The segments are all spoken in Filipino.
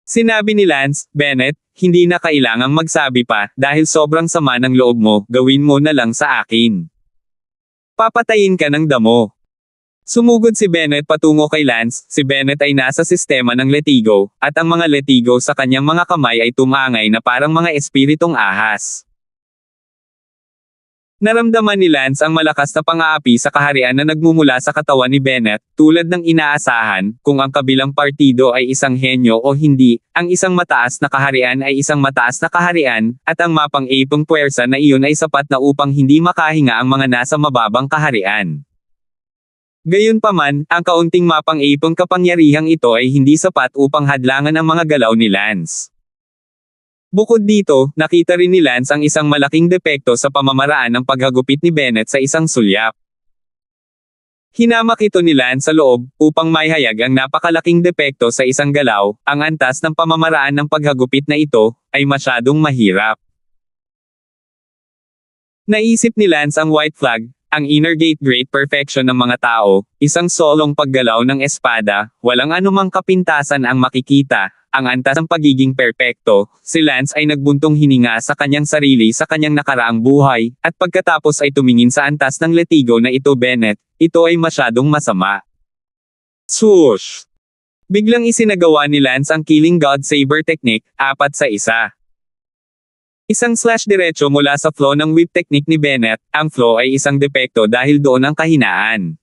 Sinabi ni Lance, Bennett, hindi na kailangang magsabi pa, dahil sobrang sama ng loob mo, gawin mo na lang sa akin. Papatayin ka ng damo. Sumugod si Bennett patungo kay Lance, si Bennett ay nasa sistema ng Letigo, at ang mga Letigo sa kanyang mga kamay ay tumangay na parang mga espiritong ahas. Naramdaman ni Lance ang malakas na pang-aapi sa kaharian na nagmumula sa katawan ni Bennett, tulad ng inaasahan, kung ang kabilang partido ay isang henyo o hindi, ang isang mataas na kaharian ay isang mataas na kaharian, at ang mapang-ipong puwersa na iyon ay sapat na upang hindi makahinga ang mga nasa mababang kaharian. Gayunpaman, ang kaunting mapang-ipong kapangyarihang ito ay hindi sapat upang hadlangan ang mga galaw ni Lance. Bukod dito, nakita rin ni Lance ang isang malaking depekto sa pamamaraan ng paghagupit ni Bennett sa isang sulyap. Hinamak ito ni Lance sa loob, upang maihayag ang napakalaking depekto sa isang galaw, ang antas ng pamamaraan ng paghagupit na ito, ay masyadong mahirap. Naisip ni Lance ang white flag, ang inner gate great perfection ng mga tao, isang solong paggalaw ng espada, walang anumang kapintasan ang makikita, ang antas ng pagiging perpekto. Si Lance ay nagbuntong hininga sa kanyang sarili sa kanyang nakaraang buhay, at pagkatapos ay tumingin sa antas ng Letigo na ito Bennett, ito ay masyadong masama. Swoosh! Biglang isinagawa ni Lance ang Killing God Saber technique, 4-1. Isang slash diretso mula sa flow ng whip technique ni Bennett, ang flow ay isang depekto dahil doon ang kahinaan.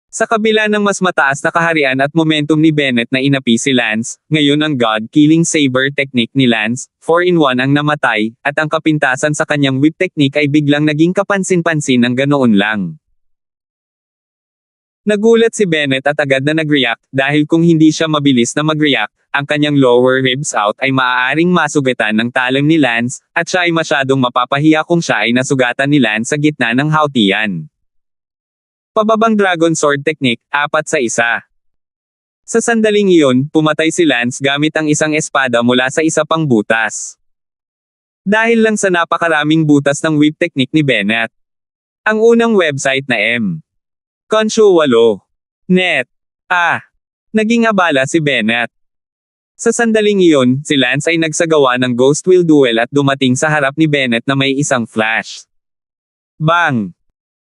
Sa kabila ng mas mataas na kaharian at momentum ni Bennett na inapi si Lance, ngayon ang God-Killing Saber technique ni Lance, 4-in-1 ang namatay, at ang kapintasan sa kanyang whip technique ay biglang naging kapansin-pansin ng ganoon lang. Nagulat si Bennett at agad na nag-react, dahil kung hindi siya mabilis na mag-react, ang kanyang lower ribs out ay maaaring masugatan ng talim ni Lance, at siya ay masyadong mapapahiya kung siya ay nasugatan ni Lance sa gitna ng hawtian. Pababang Dragon Sword Technique, 4-1. Sa sandaling iyon, pumatay si Lance gamit ang isang espada mula sa isa pang butas. Dahil lang sa napakaraming butas ng whip technique ni Bennett. Ang unang website na Konshu 8. Net. Naging abala si Bennett. Sa sandaling iyon, si Lance ay nagsagawa ng Ghost Wheel Duel at dumating sa harap ni Bennett na may isang flash. Bang!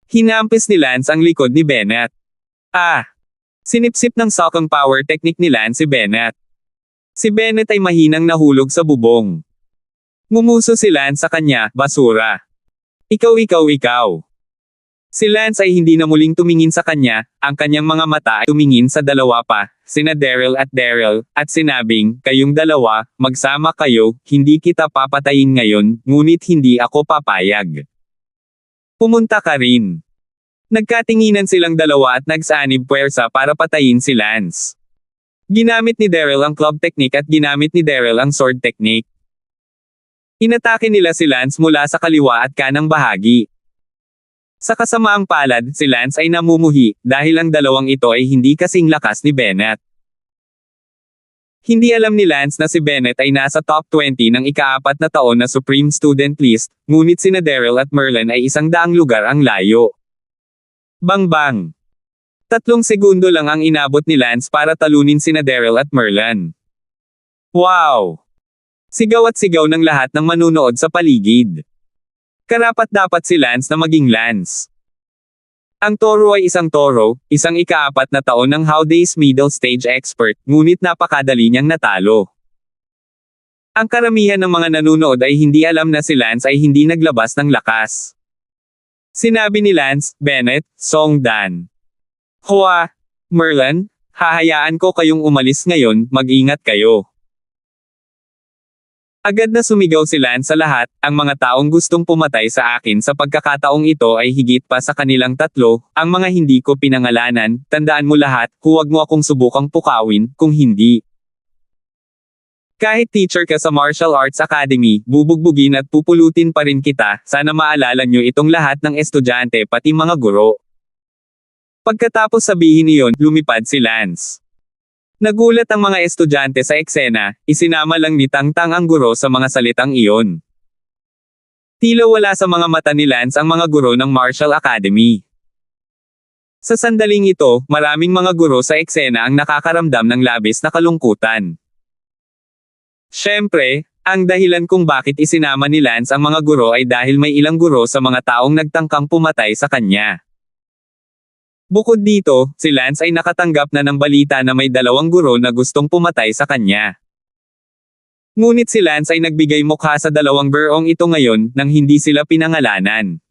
Hinampis ni Lance ang likod ni Bennett. Sinipsip ng Sokong Power technique ni Lance si Bennett. Si Bennett ay mahinang nahulog sa bubong. Ngumuso si Lance sa kanya, basura. Ikaw. Si Lance ay hindi na muling tumingin sa kanya, ang kanyang mga mata ay tumingin sa dalawa pa, sina Daryl, at sinabing, kayong dalawa, magsama kayo, hindi kita papatayin ngayon, ngunit hindi ako papayag. Pumunta ka rin. Nagkatinginan silang dalawa at nagsaanib puwersa para patayin si Lance. Ginamit ni Daryl ang club technique at ginamit ni Daryl ang sword technique. Inatake nila si Lance mula sa kaliwa at kanang bahagi. Sa kasamaang palad, si Lance ay namumuhi, dahil ang dalawang ito ay hindi kasing lakas ni Bennett. Hindi alam ni Lance na si Bennett ay nasa top 20 ng ika-4 na taon na Supreme Student List, ngunit sina Daryl at Merlin ay 100 lugar ang layo. Bang! 3 segundo lang ang inabot ni Lance para talunin sina Daryl at Merlin. Wow! Sigaw at sigaw ng lahat ng manunood sa paligid. Karapat-dapat si Lance na maging Lance. Ang toro ay isang toro, isang ika-4 na taon ng How Days Middle Stage Expert, ngunit napakadali niyang natalo. Ang karamihan ng mga nanunood ay hindi alam na si Lance ay hindi naglabas ng lakas. Sinabi ni Lance, Bennett, Songdan. Hoa, Merlin, hahayaan ko kayong umalis ngayon, mag-ingat kayo. Agad na sumigaw si Lance sa lahat, ang mga taong gustong pumatay sa akin sa pagkakataong ito ay higit pa sa kanilang 3, ang mga hindi ko pinangalanan, tandaan mo lahat, huwag mo akong subukang pukawin, kung hindi. Kahit teacher ka sa Martial Arts Academy, bubugbugin at pupulutin pa rin kita, sana maalala nyo itong lahat ng estudyante pati mga guro. Pagkatapos sabihin iyon, lumipad si Lance. Nagulat ang mga estudyante sa eksena, isinama lang ni Tangtang ang guro sa mga salitang iyon. Tila wala sa mga mata ni Lance ang mga guro ng Martial Academy. Sa sandaling ito, maraming mga guro sa eksena ang nakakaramdam ng labis na kalungkutan. Siyempre, ang dahilan kung bakit isinama ni Lance ang mga guro ay dahil may ilang guro sa mga taong nagtangkang pumatay sa kanya. Bukod dito, si Lance ay nakatanggap na ng balita na may 2 guro na gustong pumatay sa kanya. Ngunit si Lance ay nagbigay mukha sa 2 gurong ito ngayon nang hindi sila pinangalanan.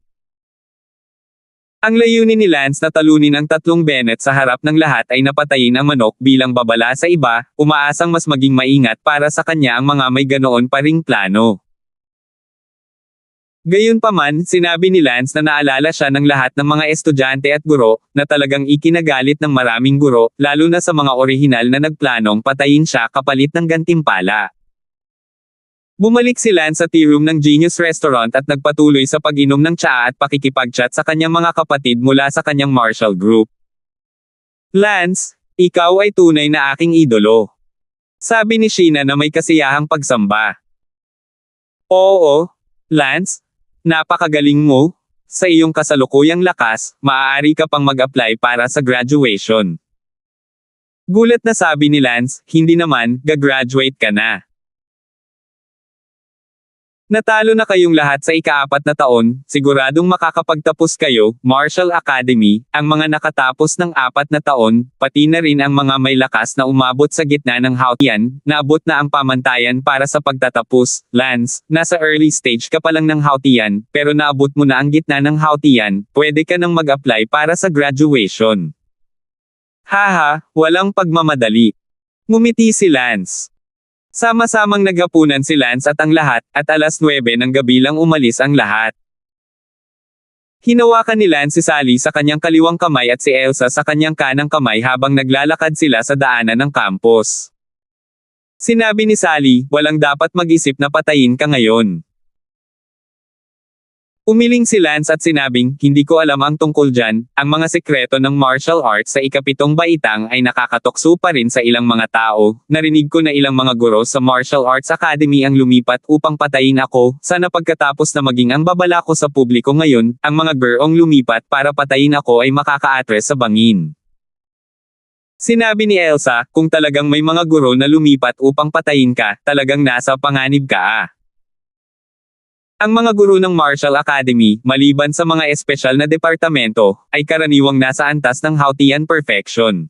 Ang layunin ni Lance na talunin ang 3 Bennett sa harap ng lahat ay napatayin ang manok bilang babala sa iba, umaasang mas maging maingat para sa kanya ang mga may ganoon pa ring plano. Gayunpaman, sinabi ni Lance na naalala siya ng lahat ng mga estudyante at guro, na talagang ikinagalit ng maraming guro, lalo na sa mga orihinal na nagplanong patayin siya kapalit ng gantimpala. Bumalik si Lance sa tea room ng Genius Restaurant at nagpatuloy sa pag-inom ng tsaa at pakikipag-chat sa kanyang mga kapatid mula sa kanyang Marshall Group. Lance, ikaw ay tunay na aking idolo. Sabi ni Sheena na may kasiyahang pagsamba. Oo, Lance, napakagaling mo. Sa iyong kasalukuyang lakas, maaari ka pang mag-apply para sa graduation. Gulat na sabi ni Lance, hindi naman, gagraduate ka na. Natalo na kayong lahat sa ika-4 na taon, siguradong makakapagtapos kayo, Marshall Academy, ang mga nakatapos ng 4 na taon, pati na rin ang mga may lakas na umabot sa gitna ng hautian, naabot na ang pamantayan para sa pagtatapos. Lance, nasa early stage ka pa lang ng hautian, pero naabot mo na ang gitna ng hautian, pwede ka nang mag-apply para sa graduation. Haha, walang pagmamadali. Ngumiti si Lance. Sama-samang naghapunan si Lance at ang lahat, at alas 9 ng gabi lang umalis ang lahat. Hinawakan ni Lance si Sally sa kanyang kaliwang kamay at si Elsa sa kanyang kanang kamay habang naglalakad sila sa daanan ng campus. Sinabi ni Sally, walang dapat mag-isip na patayin ka ngayon. Umiling si Lance at sinabing, hindi ko alam ang tungkol dyan, ang mga sekreto ng martial arts sa ika-7 baitang ay nakakatokso pa rin sa ilang mga tao. Narinig ko na ilang mga guro sa Martial Arts Academy ang lumipat upang patayin ako, sana pagkatapos na maging ang babala ko sa publiko ngayon, ang mga gurong lumipat para patayin ako ay makaka-atres sa bangin. Sinabi ni Elsa, kung talagang may mga guro na lumipat upang patayin ka, talagang nasa panganib ka. Ang mga guro ng Martial Academy, maliban sa mga espesyal na departamento, ay karaniwang nasa antas ng Hautian Perfection.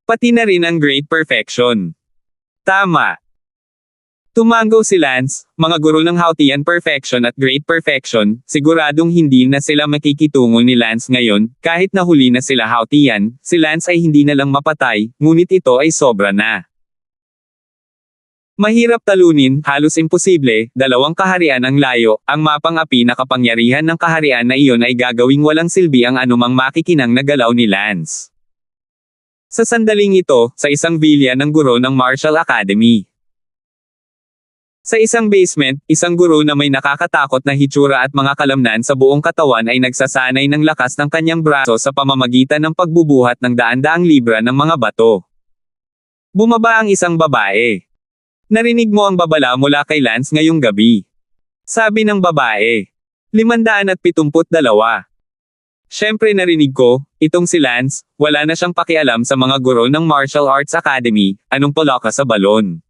Pati na rin ang Great Perfection. Tama. Tumango si Lance, mga guro ng Hautian Perfection at Great Perfection, siguradong hindi na sila makikitungo ni Lance ngayon, kahit nahuli na sila Hautian, si Lance ay hindi na lang mapatay, ngunit ito ay sobra na. Mahirap talunin, halos imposible, 2 kaharian ang layo, ang mapang-api na kapangyarihan ng kaharian na iyon ay gagawing walang silbi ang anumang makikinang na galaw ni Lance. Sa sandaling ito, sa isang villa ng guro ng Martial Academy. Sa isang basement, isang guro na may nakakatakot na hitsura at mga kalamnan sa buong katawan ay nagsasanay ng lakas ng kanyang braso sa pamamagitan ng pagbubuhat ng daan-daang libra ng mga bato. Bumaba ang isang babae. Narinig mo ang babala mula kay Lance ngayong gabi. Sabi ng babae. 572. Siyempre narinig ko, itong si Lance, wala na siyang pakialam sa mga guro ng Martial Arts Academy, anong pala ka sa balon.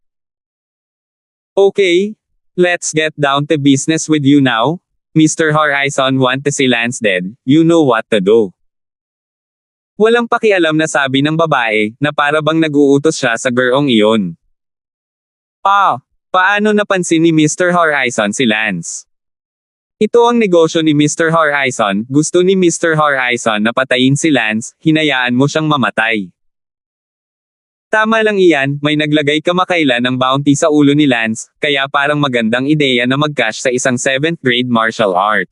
Okay, let's get down to business with you now. Mr. Horizon want to see Lance dead, you know what to do. Walang pakialam na sabi ng babae, na para bang nag-uutos siya sa gurong iyon. Paano napansin ni Mr. Horizon si Lance? Ito ang negosyo ni Mr. Horizon, gusto ni Mr. Horizon na patayin si Lance, hinayaan mo siyang mamatay. Tama lang iyan, may naglagay kamakailan ng bounty sa ulo ni Lance, kaya parang magandang ideya na mag-cash sa isang 7th grade martial art.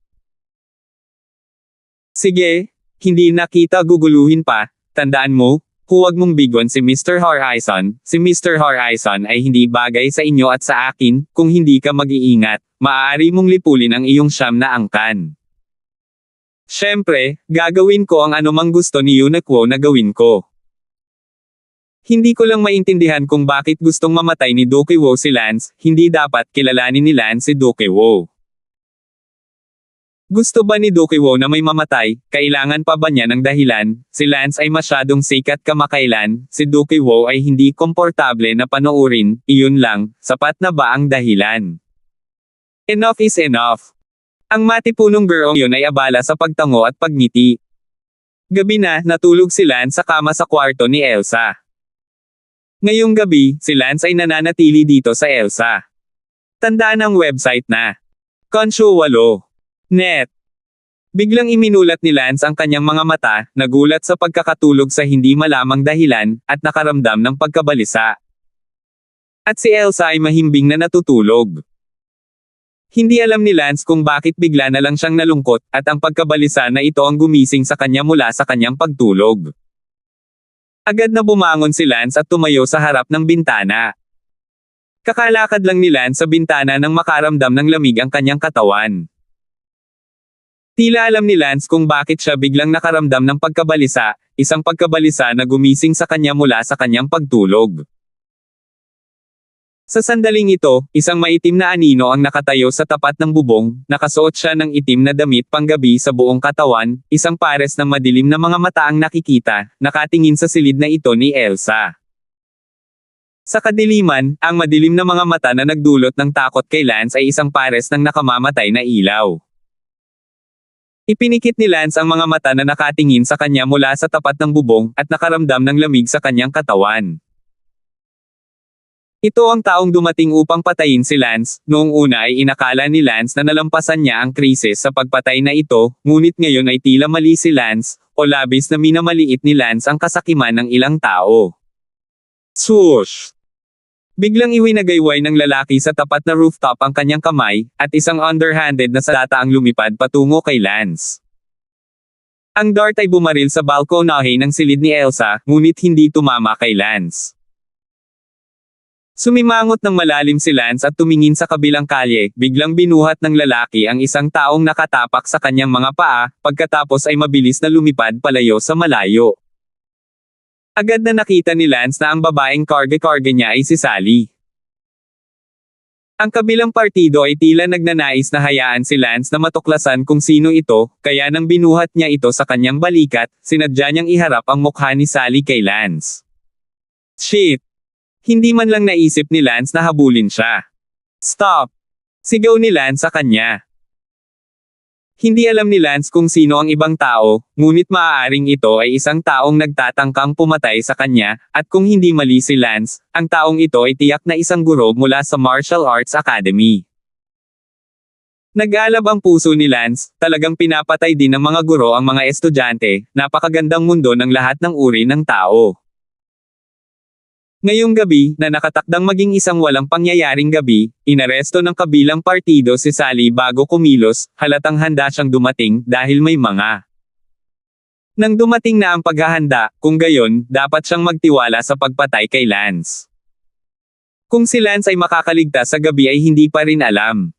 Sige, hindi na kita guguluhin pa, tandaan mo, huwag mong bigon si Mr. Horizon, si Mr. Horizon ay hindi bagay sa inyo at sa akin, kung hindi ka mag-iingat, maaari mong lipulin ang iyong siyam na angkan. Siyempre, gagawin ko ang anumang gusto ni Uniqlo na gawin ko. Hindi ko lang maintindihan kung bakit gustong mamatay ni Dokiwo si Lance, hindi dapat kilalanin ni Lance si Dokiwo. Gusto ba ni Dukiwo na may mamatay? Kailangan pa ba niya ng dahilan? Si Lance ay masyadong sikat kamakailan, si Dukiwo ay hindi komportable na panoorin, iyon lang, sapat na ba ang dahilan? Enough is enough. Ang matipunong girl yun ay abala sa pagtango at pagngiti. Gabi na, natulog si Lance sa kama sa kwarto ni Elsa. Ngayong gabi, si Lance ay nananatili dito sa Elsa. Tandaan ang website na Konsyo 8. Net. Biglang iminulat ni Lance ang kanyang mga mata, nagulat sa pagkakatulog sa hindi malamang dahilan, at nakaramdam ng pagkabalisa. At si Elsa ay mahimbing na natutulog. Hindi alam ni Lance kung bakit bigla na lang siyang nalungkot, at ang pagkabalisa na ito ang gumising sa kanya mula sa kanyang pagtulog. Agad na bumangon si Lance at tumayo sa harap ng bintana. Kakalakad lang ni Lance sa bintana nang makaramdam ng lamig ang kanyang katawan. Tila alam ni Lance kung bakit siya biglang nakaramdam ng pagkabalisa, isang pagkabalisa na gumising sa kanya mula sa kanyang pagtulog. Sa sandaling ito, isang maitim na anino ang nakatayo sa tapat ng bubong, nakasuot siya ng itim na damit panggabi sa buong katawan, isang pares ng madilim na mga mata ang nakikita, nakatingin sa silid na ito ni Elsa. Sa kadiliman, ang madilim na mga mata na nagdulot ng takot kay Lance ay isang pares ng nakamamatay na ilaw. Ipinikit ni Lance ang mga mata na nakatingin sa kanya mula sa tapat ng bubong, at nakaramdam ng lamig sa kanyang katawan. Ito ang taong dumating upang patayin si Lance. Noong una ay inakala ni Lance na nalampasan niya ang krisis sa pagpatay na ito, ngunit ngayon ay tila mali si Lance, o labis na minamaliit ni Lance ang kasakiman ng ilang tao. Swoosh! Biglang iwinagayway ng lalaki sa tapat na rooftop ang kanyang kamay, at isang underhanded na salata ang lumipad patungo kay Lance. Ang dart ay bumaril sa balkonahe ng silid ni Elsa, ngunit hindi tumama kay Lance. Sumimangot ng malalim si Lance at tumingin sa kabilang kalye, biglang binuhat ng lalaki ang isang taong nakatapak sa kanyang mga paa, pagkatapos ay mabilis na lumipad palayo sa malayo. Agad na nakita ni Lance na ang babaeng karga-karga niya ay si Sally. Ang kabilang partido ay tila nagnanais na hayaan si Lance na matuklasan kung sino ito, kaya nang binuhat niya ito sa kanyang balikat, sinadya niyang iharap ang mukha ni Sally kay Lance. Shit! Hindi man lang naisip ni Lance na habulin siya. Stop! Sigaw ni Lance sa kanya. Hindi alam ni Lance kung sino ang ibang tao, ngunit maaaring ito ay isang taong nagtatangkang pumatay sa kanya, at kung hindi mali si Lance, ang taong ito ay tiyak na isang guro mula sa Martial Arts Academy. Nag-alab ang puso ni Lance, talagang pinapatay din ng mga guro ang mga estudyante, napakagandang mundo ng lahat ng uri ng tao. Ngayong gabi, na nakatakdang maging isang walang pangyayaring gabi, inaresto ng kabilang partido si Sally bago kumilos, halatang handa siyang dumating dahil may mga. Nang dumating na ang paghahanda, kung gayon, dapat siyang magtiwala sa pagpatay kay Lance. Kung si Lance ay makakaligtas sa gabi ay hindi pa rin alam.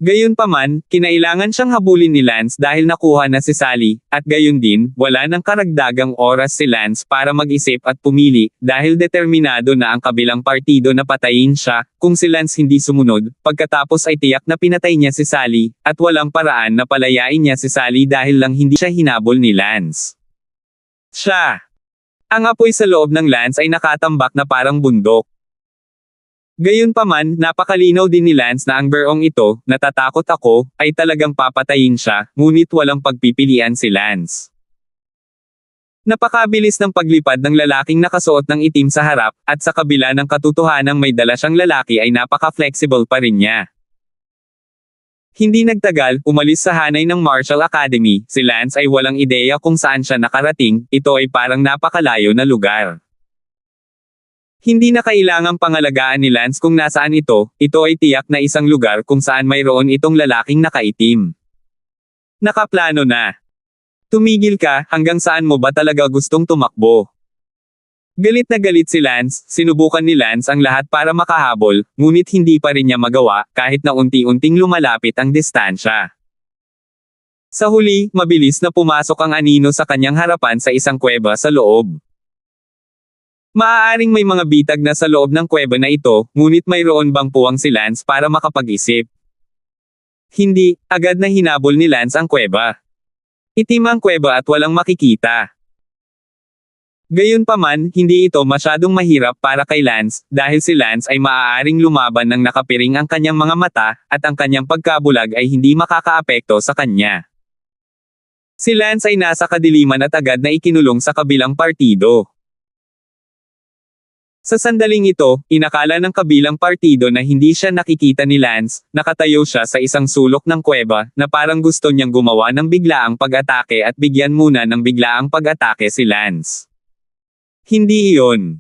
Gayunpaman, kinailangan siyang habulin ni Lance dahil nakuha na si Sally, at gayon din, wala nang karagdagang oras si Lance para mag-isip at pumili, dahil determinado na ang kabilang partido na patayin siya, kung si Lance hindi sumunod, pagkatapos ay tiyak na pinatay niya si Sally, at walang paraan na palayain niya si Sally dahil lang hindi siya hinabol ni Lance. Siya! Ang apoy sa loob ng Lance ay nakatambak na parang bundok. Gayunpaman, napakalinaw din ni Lance na ang beong ito, natatakot ako, ay talagang papatayin siya, ngunit walang pagpipilian si Lance. Napakabilis ng paglipad ng lalaking nakasuot ng itim sa harap, at sa kabila ng katotohanang may dala siyang lalaki ay napaka-flexible pa rin niya. Hindi nagtagal, umalis sa hanay ng Martial Academy, si Lance ay walang ideya kung saan siya nakarating, ito ay parang napakalayo na lugar. Hindi na kailangang pangalagaan ni Lance kung nasaan ito ay tiyak na isang lugar kung saan mayroon itong lalaking nakaitim. Nakaplano na. Tumigil ka, hanggang saan mo ba talaga gustong tumakbo? Galit na galit si Lance, sinubukan ni Lance ang lahat para makahabol, ngunit hindi pa rin niya magawa, kahit na unti-unting lumalapit ang distansya. Sa huli, mabilis na pumasok ang anino sa kanyang harapan sa isang kuweba sa loob. Maaaring may mga bitag na sa loob ng kuweba na ito, ngunit mayroon bang puwang si Lance para makapag-isip? Hindi, agad na hinabol ni Lance ang kuweba. Itim ang kuweba at walang makikita. Gayunpaman, hindi ito masyadong mahirap para kay Lance, dahil si Lance ay maaaring lumaban ng nakapiring ang kanyang mga mata, at ang kanyang pagkabulag ay hindi makakaapekto sa kanya. Si Lance ay nasa kadiliman at agad na ikinulong sa kabilang partido. Sa sandaling ito, inakala ng kabilang partido na hindi siya nakikita ni Lance, nakatayo siya sa isang sulok ng kuweba, na parang gusto niyang gumawa ng biglaang pag-atake at bigyan muna ng biglaang pag-atake si Lance. Hindi iyon.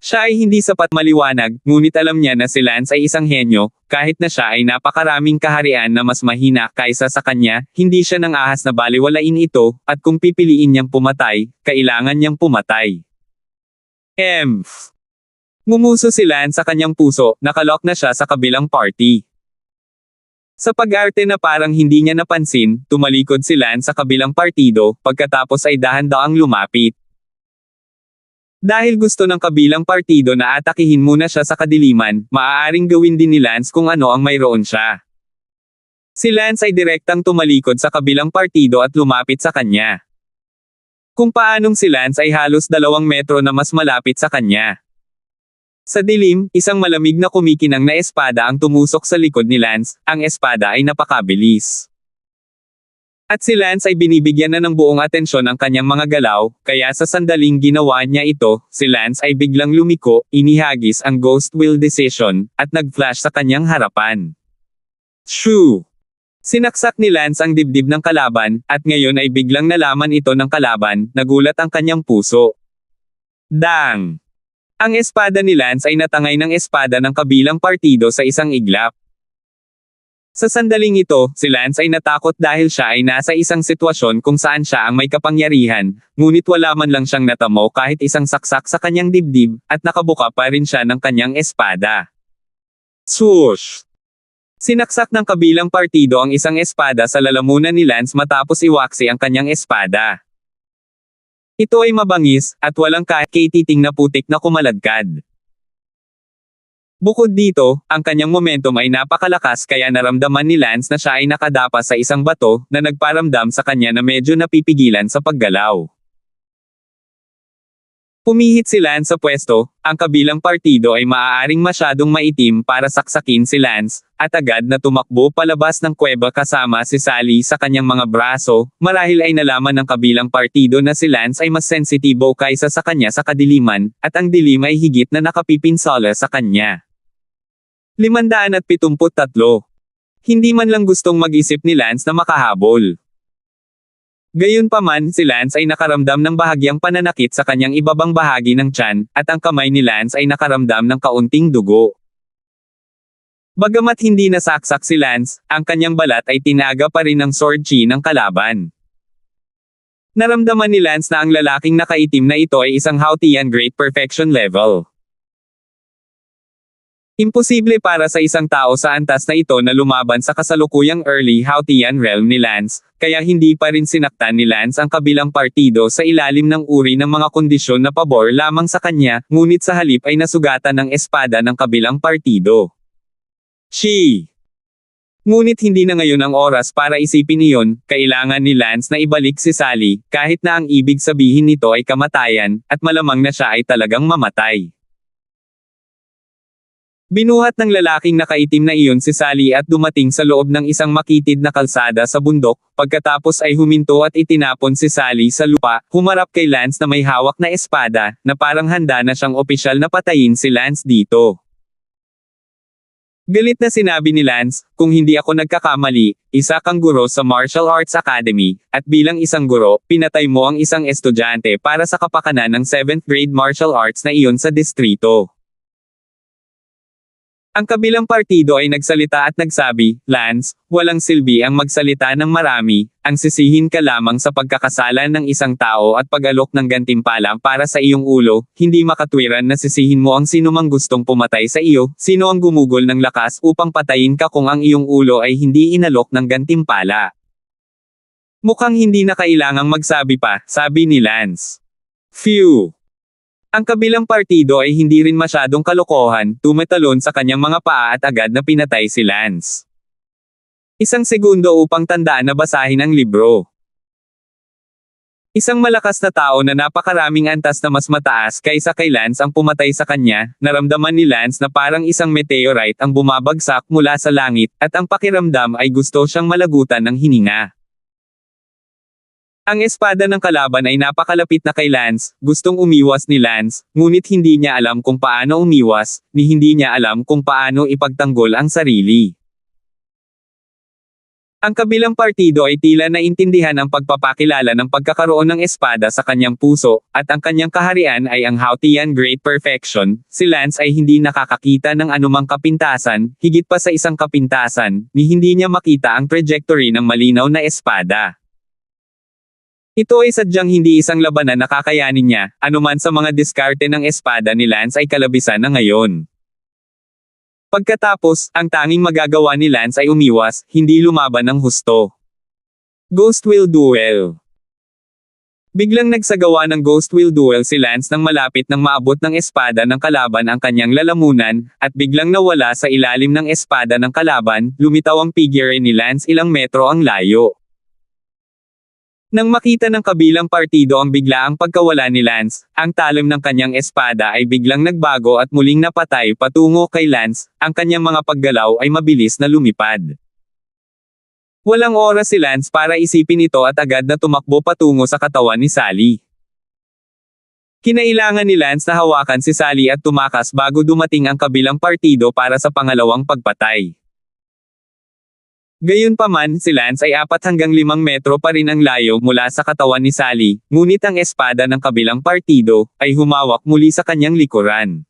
Siya ay hindi sapat maliwanag, ngunit alam niya na si Lance ay isang henyo, kahit na siya ay napakaraming kaharian na mas mahina kaysa sa kanya, hindi siya nang ahas na baliwalain ito, at kung pipiliin niyang pumatay, kailangan niyang pumatay. Ngumuso si Lance sa kanyang puso, nakalok na siya sa kabilang party. Sa pag-arte na parang hindi niya napansin, tumalikod si Lance sa kabilang partido, pagkatapos ay dahan-daang lumapit. Dahil gusto ng kabilang partido na atakihin muna siya sa kadiliman, maaaring gawin din ni Lance kung ano ang mayroon siya. Si Lance ay direktang tumalikod sa kabilang partido at lumapit sa kanya. Kung paanong si Lance ay halos 2 metro na mas malapit sa kanya. Sa dilim, isang malamig na kumikinang na espada ang tumusok sa likod ni Lance, ang espada ay napakabilis. At si Lance ay binibigyan na ng buong atensyon ang kanyang mga galaw, kaya sa sandaling ginawa niya ito, si Lance ay biglang lumiko, inihagis ang Ghost Will Decision, at nag-flash sa kanyang harapan. Shoo! Sinaksak ni Lance ang dibdib ng kalaban, at ngayon ay biglang nalaman ito ng kalaban, nagulat ang kanyang puso. Dang! Ang espada ni Lance ay natangay ng espada ng kabilang partido sa isang iglap. Sa sandaling ito, si Lance ay natakot dahil siya ay nasa isang sitwasyon kung saan siya ang may kapangyarihan, ngunit wala man lang siyang natamo kahit isang saksak sa kanyang dibdib, at nakabuka pa rin siya ng kanyang espada. Swoosh! Sinaksak ng kabilang partido ang isang espada sa lalamunan ni Lance matapos iwaksi ang kanyang espada. Ito ay mabangis, at walang kahit titing na putik na kumalagkad. Bukod dito, ang kanyang momentum ay napakalakas kaya naramdaman ni Lance na siya ay nakadapa sa isang bato, na nagparamdam sa kanya na medyo napipigilan sa paggalaw. Pumihit si Lance sa pwesto, ang kabilang partido ay maaaring masyadong maitim para saksakin si Lance, at agad na tumakbo palabas ng kuweba kasama si Sally sa kanyang mga braso, marahil ay nalaman ng kabilang partido na si Lance ay mas sensitibo kaysa sa kanya sa kadiliman, at ang dilim ay higit na nakapipinsala sa kanya. 573. Hindi man lang gustong mag-isip ni Lance na makahabol. Gayunpaman, si Lance ay nakaramdam ng bahagyang pananakit sa kanyang ibabang bahagi ng tiyan, at ang kamay ni Lance ay nakaramdam ng kaunting dugo. Bagamat hindi nasaksak si Lance, ang kanyang balat ay tinaga pa rin ng sword chi ng kalaban. Naramdaman ni Lance na ang lalaking nakaitim na ito ay isang Hautian Great Perfection level. Imposible para sa isang tao sa antas na ito na lumaban sa kasalukuyang early Hautian realm ni Lance, kaya hindi pa rin sinaktan ni Lance ang kabilang partido sa ilalim ng uri ng mga kondisyon na pabor lamang sa kanya, ngunit sa halip ay nasugatan ng espada ng kabilang partido. Ngunit hindi na ngayon ang oras para isipin iyon, kailangan ni Lance na ibalik si Sally, kahit na ang ibig sabihin nito ay kamatayan, at malamang na siya ay talagang mamatay. Binuhat ng lalaking nakaitim na iyon si Sally at dumating sa loob ng isang makitid na kalsada sa bundok, pagkatapos ay huminto at itinapon si Sally sa lupa, humarap kay Lance na may hawak na espada, na parang handa na siyang opisyal na patayin si Lance dito. Galit na sinabi ni Lance, kung hindi ako nagkakamali, isa kang guro sa Martial Arts Academy, at bilang isang guro, pinatay mo ang isang estudyante para sa kapakanan ng 7th grade martial arts na iyon sa distrito. Ang kabilang partido ay nagsalita at nagsabi, Lance, walang silbi ang magsalita ng marami, ang sisihin ka lamang sa pagkakasalan ng isang tao at pag-alok ng gantimpala para sa iyong ulo, hindi makatwiran na sisihin mo ang sinumang gustong pumatay sa iyo, sino ang gumugol ng lakas upang patayin ka kung ang iyong ulo ay hindi inalok ng gantimpala. Mukhang hindi na kailangang magsabi pa, sabi ni Lance. Phew! Ang kabilang partido ay hindi rin masyadong kalokohan, tumatalon sa kanyang mga paa at agad na pinatay si Lance. Isang segundo upang tandaan na basahin ang libro. Isang malakas na tao na napakaraming antas na mas mataas kaysa kay Lance ang pumatay sa kanya. Naramdaman ni Lance na parang isang meteorite ang bumabagsak mula sa langit, at ang pakiramdam ay gusto siyang malagutan ng hininga. Ang espada ng kalaban ay napakalapit na kay Lance. Gustong umiwas ni Lance, ngunit hindi niya alam kung paano umiwas, ni hindi niya alam kung paano ipagtanggol ang sarili. Ang kabilang partido ay tila naintindihan ang pagpapakilala ng pagkakaroon ng espada sa kanyang puso, at ang kanyang kaharian ay ang Hautian Great Perfection. Si Lance ay hindi nakakakita ng anumang kapintasan, higit pa sa isang kapintasan, ni hindi niya makita ang trajectory ng malinaw na espada. Ito ay sadyang hindi isang labanan na kakayanin niya, anuman sa mga diskarte ng espada ni Lance ay kalabisan na ngayon. Pagkatapos, ang tanging magagawa ni Lance ay umiwas, hindi lumaban ng husto. Ghost Wheel Duel. Biglang nagsagawa ng Ghost Wheel Duel si Lance nang malapit nang maabot ng espada ng kalaban ang kanyang lalamunan, at biglang nawala sa ilalim ng espada ng kalaban. Lumitaw ang figure ni Lance ilang metro ang layo. Nang makita ng kabilang partido ang biglaang pagkawala ni Lance, ang talim ng kanyang espada ay biglang nagbago at muling napatay patungo kay Lance. Ang kanyang mga paggalaw ay mabilis na lumipad. Walang oras si Lance para isipin ito at agad na tumakbo patungo sa katawan ni Sally. Kinailangan ni Lance na hawakan si Sally at tumakas bago dumating ang kabilang partido para sa pangalawang pagpatay. Gayunpaman, si Lance ay 4 hanggang 5 metro pa rin ang layo mula sa katawan ni Sally, ngunit ang espada ng kabilang partido ay humawak muli sa kanyang likuran.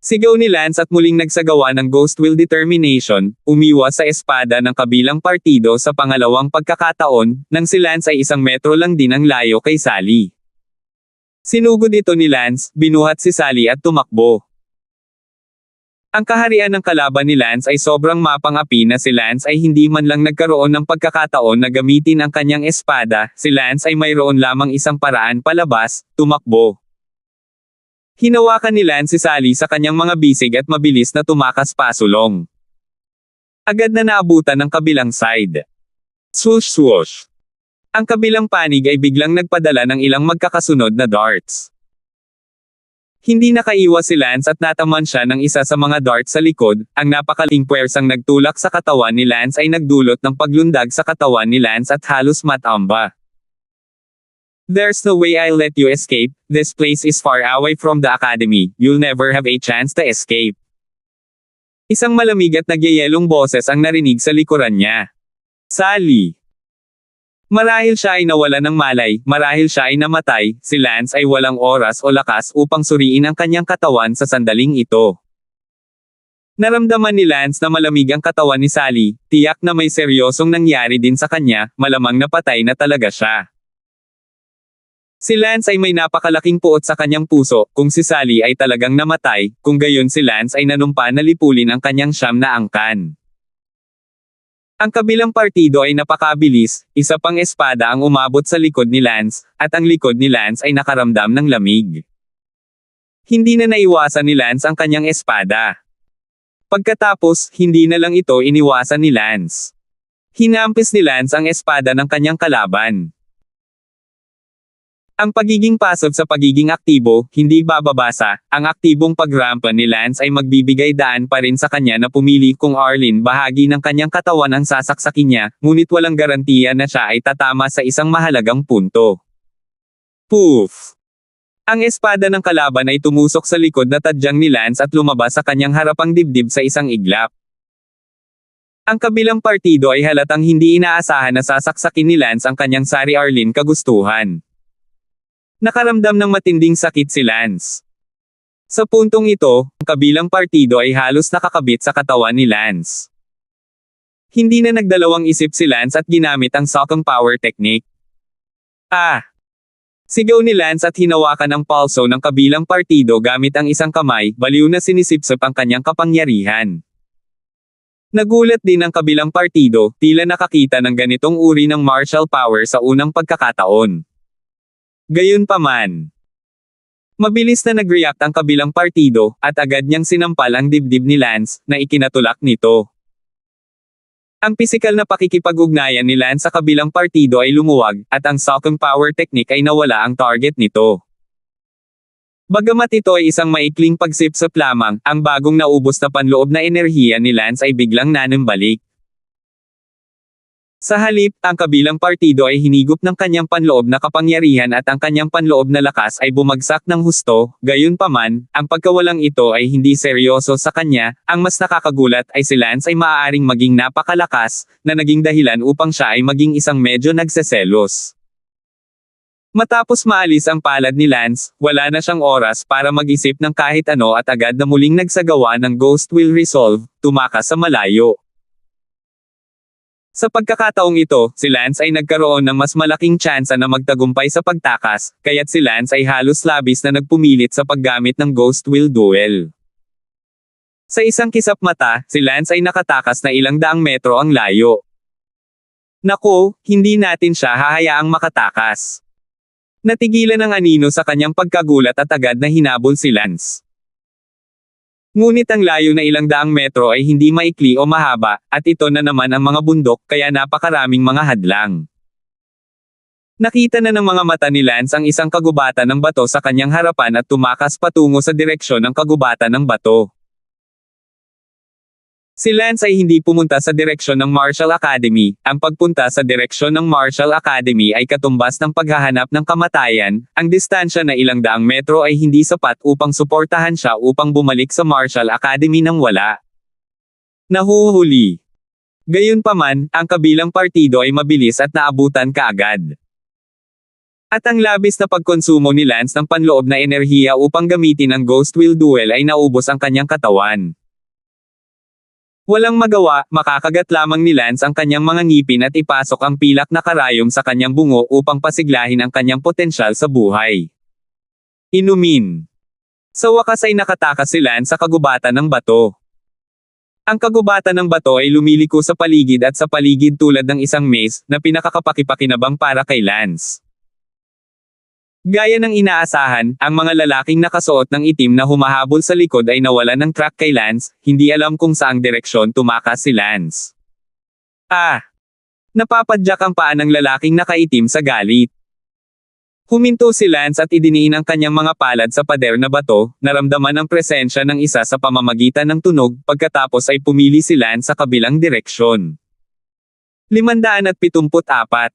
Sigaw ni Lance at muling nagsagawa ng Ghost Wheel Determination, umiwas sa espada ng kabilang partido sa pangalawang pagkakataon, nang si Lance ay 1 metro lang din ang layo kay Sally. Sinugod ito ni Lance, binuhat si Sally at tumakbo. Ang kaharian ng kalaban ni Lance ay sobrang mapang-api na si Lance ay hindi man lang nagkaroon ng pagkakataon na gamitin ang kanyang espada. Si Lance ay mayroon lamang isang paraan palabas, tumakbo. Hinawakan ni Lance si Sally sa kanyang mga bisig at mabilis na tumakas pasulong. Agad na naabutan ng kabilang side. Swoosh swoosh. Ang kabilang panig ay biglang nagpadala ng ilang magkakasunod na darts. Hindi nakaiwas si Lance at nataman siya ng isa sa mga darts sa likod. Ang napakaling puwersang nagtulak sa katawan ni Lance ay nagdulot ng paglundag sa katawan ni Lance at halos matamba. There's no way I'll let you escape. This place is far away from the academy. You'll never have a chance to escape. Isang malamig at nagyayelong boses ang narinig sa likuran niya. Sally. Marahil siya ay nawalan ng malay, marahil siya ay namatay, si Lance ay walang oras o lakas upang suriin ang kanyang katawan sa sandaling ito. Naramdaman ni Lance na malamig ang katawan ni Sally, tiyak na may seryosong nangyari din sa kanya, malamang napatay na talaga siya. Si Lance ay may napakalaking puot sa kanyang puso, kung si Sally ay talagang namatay, kung gayon si Lance ay nanumpa na lipulin ang kanyang siyam na angkan. Ang kabilang partido ay napakabilis, isa pang espada ang umabot sa likod ni Lance, at ang likod ni Lance ay nakaramdam ng lamig. Hindi na naiwasan ni Lance ang kanyang espada. Pagkatapos, hindi na lang ito iniwasan ni Lance. Hinampis ni Lance ang espada ng kanyang kalaban. Ang pagiging passive sa pagiging aktibo, hindi bababasa. Ang aktibong pagrampa ni Lance ay magbibigay daan pa rin sa kanya na pumili kung Arlene bahagi ng kanyang katawan ang sasaksakin niya, ngunit walang garantiya na siya ay tatama sa isang mahalagang punto. Poof! Ang espada ng kalaban ay tumusok sa likod na tadyang ni Lance at lumabas sa kanyang harapang dibdib sa isang iglap. Ang kabilang partido ay halatang hindi inaasahan na sasaksakin ni Lance ang kanyang sari Arlene kagustuhan. Nakaramdam ng matinding sakit si Lance. Sa puntong ito, ang kabilang partido ay halos nakakabit sa katawan ni Lance. Hindi na nagdalawang isip si Lance at ginamit ang Sokong Power Technique. Sigaw ni Lance at hinawakan ang palso ng kabilang partido gamit ang isang kamay, baliw na sinisipsip ang kanyang kapangyarihan. Nagulat din ang kabilang partido, tila nakakita ng ganitong uri ng martial power sa unang pagkakataon. Gayunpaman, mabilis na nag-react ang kabilang partido, at agad niyang sinampal ang dibdib ni Lance, na ikinatulak nito. Ang pisikal na pakikipag-ugnayan ni Lance sa kabilang partido ay lumuwag, at ang Socom Power Technique ay nawala ang target nito. Bagamat ito ay isang maikling pagsipsip lamang, ang bagong naubos na panloob na enerhiya ni Lance ay biglang nanumbalik. Sa halip, ang kabilang partido ay hinigop ng kanyang panloob na kapangyarihan at ang kanyang panloob na lakas ay bumagsak ng husto, gayunpaman, ang pagkawalang ito ay hindi seryoso sa kanya, ang mas nakakagulat ay si Lance ay maaaring maging napakalakas, na naging dahilan upang siya ay maging isang medyo nagseselos. Matapos maalis ang palad ni Lance, wala na siyang oras para mag-isip ng kahit ano at agad na muling nagsagawa ng Ghost Will Resolve, tumakas sa malayo. Sa pagkakataong ito, si Lance ay nagkaroon ng mas malaking tsansa na magtagumpay sa pagtakas, kaya't si Lance ay halos labis na nagpumilit sa paggamit ng Ghost Will Duel. Sa isang kisap mata, si Lance ay nakatakas na ilang daang metro ang layo. Naku, hindi natin siya hahayaang makatakas. Natigilan ang anino sa kanyang pagkagulat at agad na hinabol si Lance. Ngunit ang layo na ilang daang metro ay hindi maikli o mahaba, at ito na naman ang mga bundok kaya napakaraming mga hadlang. Nakita na ng mga mata ni Lance ang isang kagubatan ng bato sa kanyang harapan at tumakas patungo sa direksyon ng kagubatan ng bato. Si Lance ay hindi pumunta sa direksyon ng Martial Academy. Ang pagpunta sa direksyon ng Martial Academy ay katumbas ng paghahanap ng kamatayan. Ang distansya na ilang daang metro ay hindi sapat upang suportahan siya upang bumalik sa Martial Academy nang wala nahuhuli. Gayunpaman, ang kabilang partido ay mabilis at naabutan kaagad. At ang labis na pagkonsumo ni Lance ng panloob na enerhiya upang gamitin ang Ghost Will Duel ay naubos ang kanyang katawan. Walang magawa, makakagat lamang ni Lance ang kanyang mga ngipin at ipasok ang pilak na karayom sa kanyang bungo upang pasiglahin ang kanyang potensyal sa buhay. Inumin. Sa wakas ay nakatakas si Lance sa kagubatan ng bato. Ang kagubatan ng bato ay lumiliko sa paligid at sa paligid tulad ng isang maze na pinakakapakipakinabang para kay Lance. Gaya ng inaasahan, ang mga lalaking nakasuot ng itim na humahabol sa likod ay nawalan ng track kay Lance, hindi alam kung saang direksyon tumakas si Lance. Napapadyak ang paa ng lalaking nakaitim sa galit. Huminto si Lance at idiniin ang kanyang mga palad sa pader na bato, naramdaman ang presensya ng isa sa pamamagitan ng tunog, pagkatapos ay pumili si Lance sa kabilang direksyon. 574.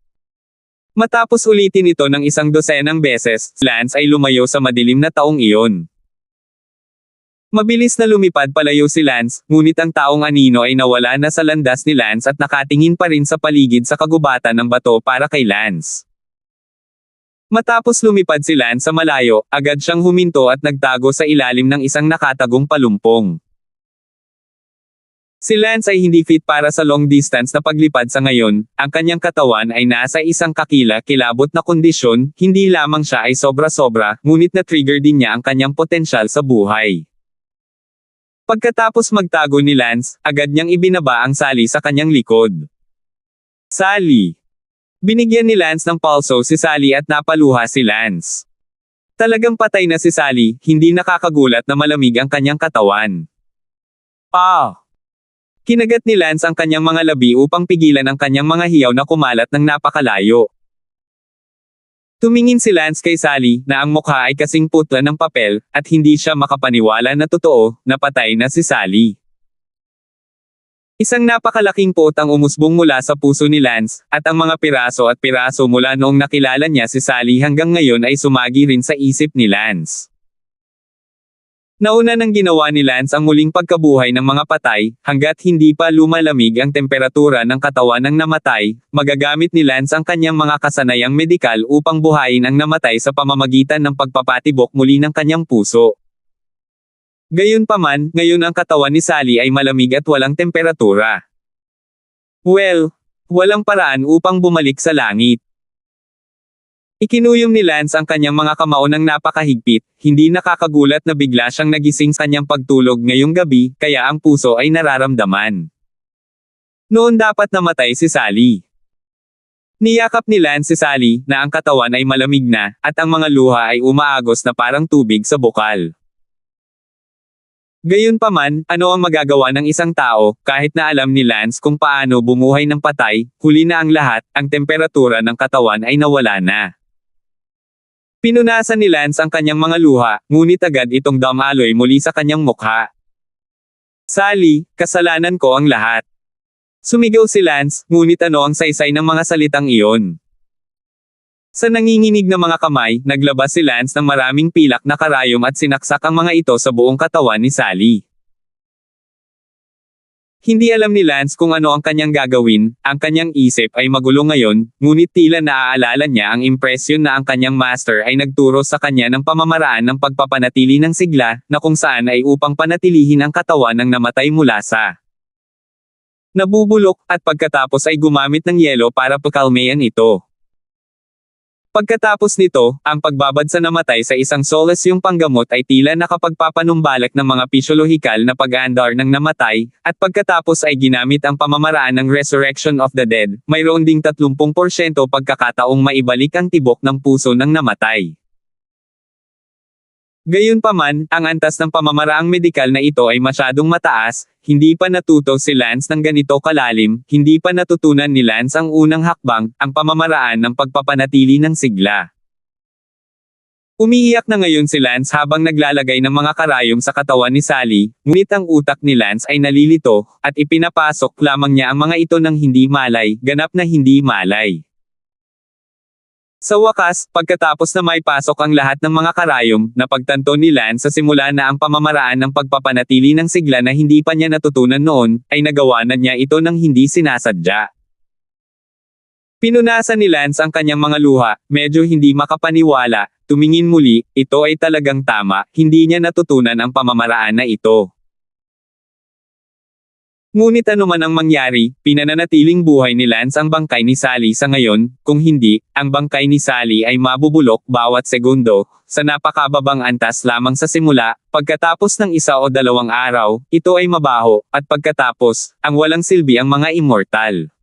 Matapos ulitin ito ng isang dosenang beses, Lance ay lumayo sa madilim na taong iyon. Mabilis na lumipad palayo si Lance, ngunit ang taong anino ay nawala na sa landas ni Lance at nakatingin pa rin sa paligid sa kagubatan ng bato para kay Lance. Matapos lumipad si Lance sa malayo, agad siyang huminto at nagtago sa ilalim ng isang nakatagong palumpong. Si Lance ay hindi fit para sa long distance na paglipad sa ngayon, ang kanyang katawan ay nasa isang kakila-kilabot na kondisyon, hindi lamang siya ay sobra-sobra, ngunit na-trigger din niya ang kanyang potensyal sa buhay. Pagkatapos magtago ni Lance, agad niyang ibinaba ang sali sa kanyang likod. Sali. Binigyan ni Lance ng pulso si Sally at napaluha si Lance. Talagang patay na si Sally, hindi nakakagulat na malamig ang kanyang katawan. Kinagat ni Lance ang kanyang mga labi upang pigilan ang kanyang mga hiyaw na kumalat ng napakalayo. Tumingin si Lance kay Sally, na ang mukha ay kasing putla ng papel, at hindi siya makapaniwala na totoo, na patay na si Sally. Isang napakalaking pot ang umusbong mula sa puso ni Lance, at ang mga piraso at piraso mula noong nakilala niya si Sally hanggang ngayon ay sumagi rin sa isip ni Lance. Nauna nang ginawa ni Lance ang muling pagkabuhay ng mga patay, hanggat hindi pa lumalamig ang temperatura ng katawan ng namatay, magagamit ni Lance ang kanyang mga kasanayang medikal upang buhayin ang namatay sa pamamagitan ng pagpapatibok muli ng kanyang puso. Gayunpaman, ngayon ang katawan ni Sally ay malamig at walang temperatura. Walang paraan upang bumalik sa langit. Ikinuyom ni Lance ang kanyang mga kamao ng napakahigpit, hindi nakakagulat na bigla siyang nagising sa kanyang pagtulog ngayong gabi, kaya ang puso ay nararamdaman. Noon dapat namatay si Sally. Niyakap ni Lance si Sally, na ang katawan ay malamig na, at ang mga luha ay umaagos na parang tubig sa bukal. Gayunpaman, ano ang magagawa ng isang tao, kahit na alam ni Lance kung paano bumuhay ng patay, huli na ang lahat, ang temperatura ng katawan ay nawala na. Pinunasan ni Lance ang kanyang mga luha, ngunit agad itong damaloy muli sa kanyang mukha. Sally, kasalanan ko ang lahat. Sumigaw si Lance, ngunit ano ang saysay ng mga salitang iyon? Sa nanginginig na mga kamay, naglabas si Lance ng maraming pilak na karayom at sinaksak ang mga ito sa buong katawan ni Sally. Hindi alam ni Lance kung ano ang kanyang gagawin, ang kanyang isip ay magulo ngayon, ngunit tila naaalala niya ang impresyon na ang kanyang master ay nagturo sa kanya ng pamamaraan ng pagpapanatili ng sigla, na kung saan ay upang panatilihin ang katawan ng namatay mula sa nabubulok, at pagkatapos ay gumamit ng yelo para pakalmayan ito. Pagkatapos nito, ang pagbabad sa namatay sa isang solasyong panggamot ay tila nakapagpapanumbalak ng mga pisyolohikal na pag-aandar ng namatay, at pagkatapos ay ginamit ang pamamaraan ng Resurrection of the Dead, mayroon ding 30% pagkakataong maibalik ang tibok ng puso ng namatay. Gayunpaman, ang antas ng pamamaraang medikal na ito ay masyadong mataas, hindi pa natuto si Lance ng ganito kalalim, hindi pa natutunan ni Lance ang unang hakbang, ang pamamaraan ng pagpapanatili ng sigla. Umiiyak na ngayon si Lance habang naglalagay ng mga karayom sa katawan ni Sally, ngunit ang utak ni Lance ay nalilito, at ipinapasok lamang niya ang mga ito ng hindi malay, ganap na hindi malay. Sa wakas, pagkatapos na maipasok ang lahat ng mga karayom, napagtanto ni Lance sa simula na ang pamamaraan ng pagpapanatili ng sigla na hindi pa niya natutunan noon, ay nagawa na niya ito ng hindi sinasadya. Pinunasan ni Lance ang kanyang mga luha, medyo hindi makapaniwala, tumingin muli, ito ay talagang tama, hindi niya natutunan ang pamamaraan na ito. Ngunit ano man ang mangyari, pinananatiling buhay ni Lance ang bangkay ni Sally sa ngayon, kung hindi, ang bangkay ni Sally ay mabubulok bawat segundo, sa napakababang antas lamang sa simula, pagkatapos ng 1 o 2 araw, ito ay mabaho, at pagkatapos, ang walang silbi ang mga immortal.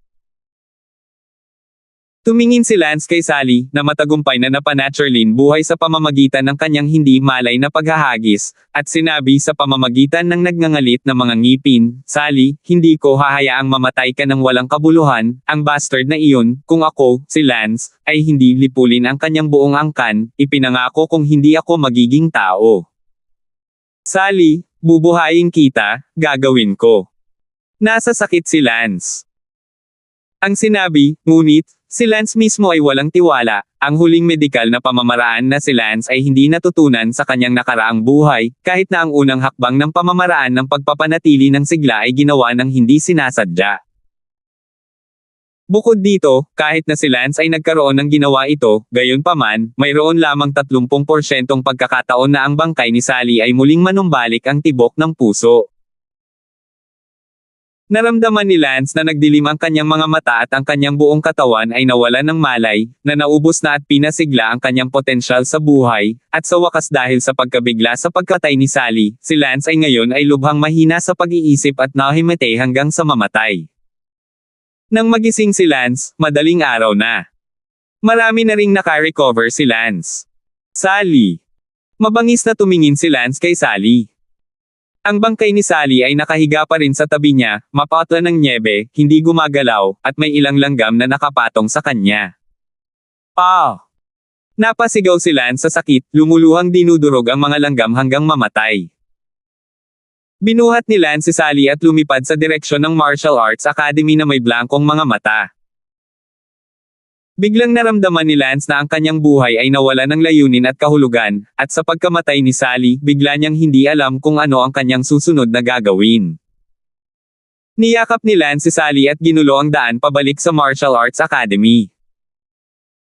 Tumingin si Lance kay Sally, na matagumpay na napanaturalin buhay sa pamamagitan ng kanyang hindi malay na paghahagis, at sinabi sa pamamagitan ng nagngangalit na mga ngipin, Sally, hindi ko hahayaang mamatay ka ng walang kabuluhan, ang bastard na iyon, kung ako, si Lance, ay hindi lipulin ang kanyang buong angkan, ipinangako kung hindi ako magiging tao. Sally, bubuhayin kita, gagawin ko. Nasa sakit si Lance. Ang sinabi, ngunit, si Lance mismo ay walang tiwala, ang huling medikal na pamamaraan na si Lance ay hindi natutunan sa kanyang nakaraang buhay, kahit na ang unang hakbang ng pamamaraan ng pagpapanatili ng sigla ay ginawa ng hindi sinasadya. Bukod dito, kahit na si Lance ay nagkaroon ng ginawa ito, gayunpaman, mayroon lamang 30% pagkakataon na ang bangkay ni Sally ay muling manumbalik ang tibok ng puso. Naramdaman ni Lance na nagdilim ang kanyang mga mata at ang kanyang buong katawan ay nawalan ng malay, na naubos na at pinasigla ang kanyang potensyal sa buhay, at sa wakas dahil sa pagkabigla sa pagkatay ni Sally, si Lance ay ngayon ay lubhang mahina sa pag-iisip at nahimete hanggang sa mamatay. Nang magising si Lance, madaling araw na. Marami na ring naka-recover si Lance. Sally. Mabangis na tumingin si Lance kay Sally. Ang bangkay ni Sally ay nakahiga pa rin sa tabi niya, mapatla ng nyebe, hindi gumagalaw, at may ilang langgam na nakapatong sa kanya. Ah! Napasigaw si Lance sa sakit, lumuluhang dinudurog ang mga langgam hanggang mamatay. Binuhat ni Lance si Sally at lumipad sa direksyon ng Martial Arts Academy na may blankong mga mata. Biglang naramdaman ni Lance na ang kanyang buhay ay nawala ng layunin at kahulugan, at sa pagkamatay ni Sally, bigla niyang hindi alam kung ano ang kanyang susunod na gagawin. Niyakap ni Lance si Sally at ginulo ang daan pabalik sa Martial Arts Academy.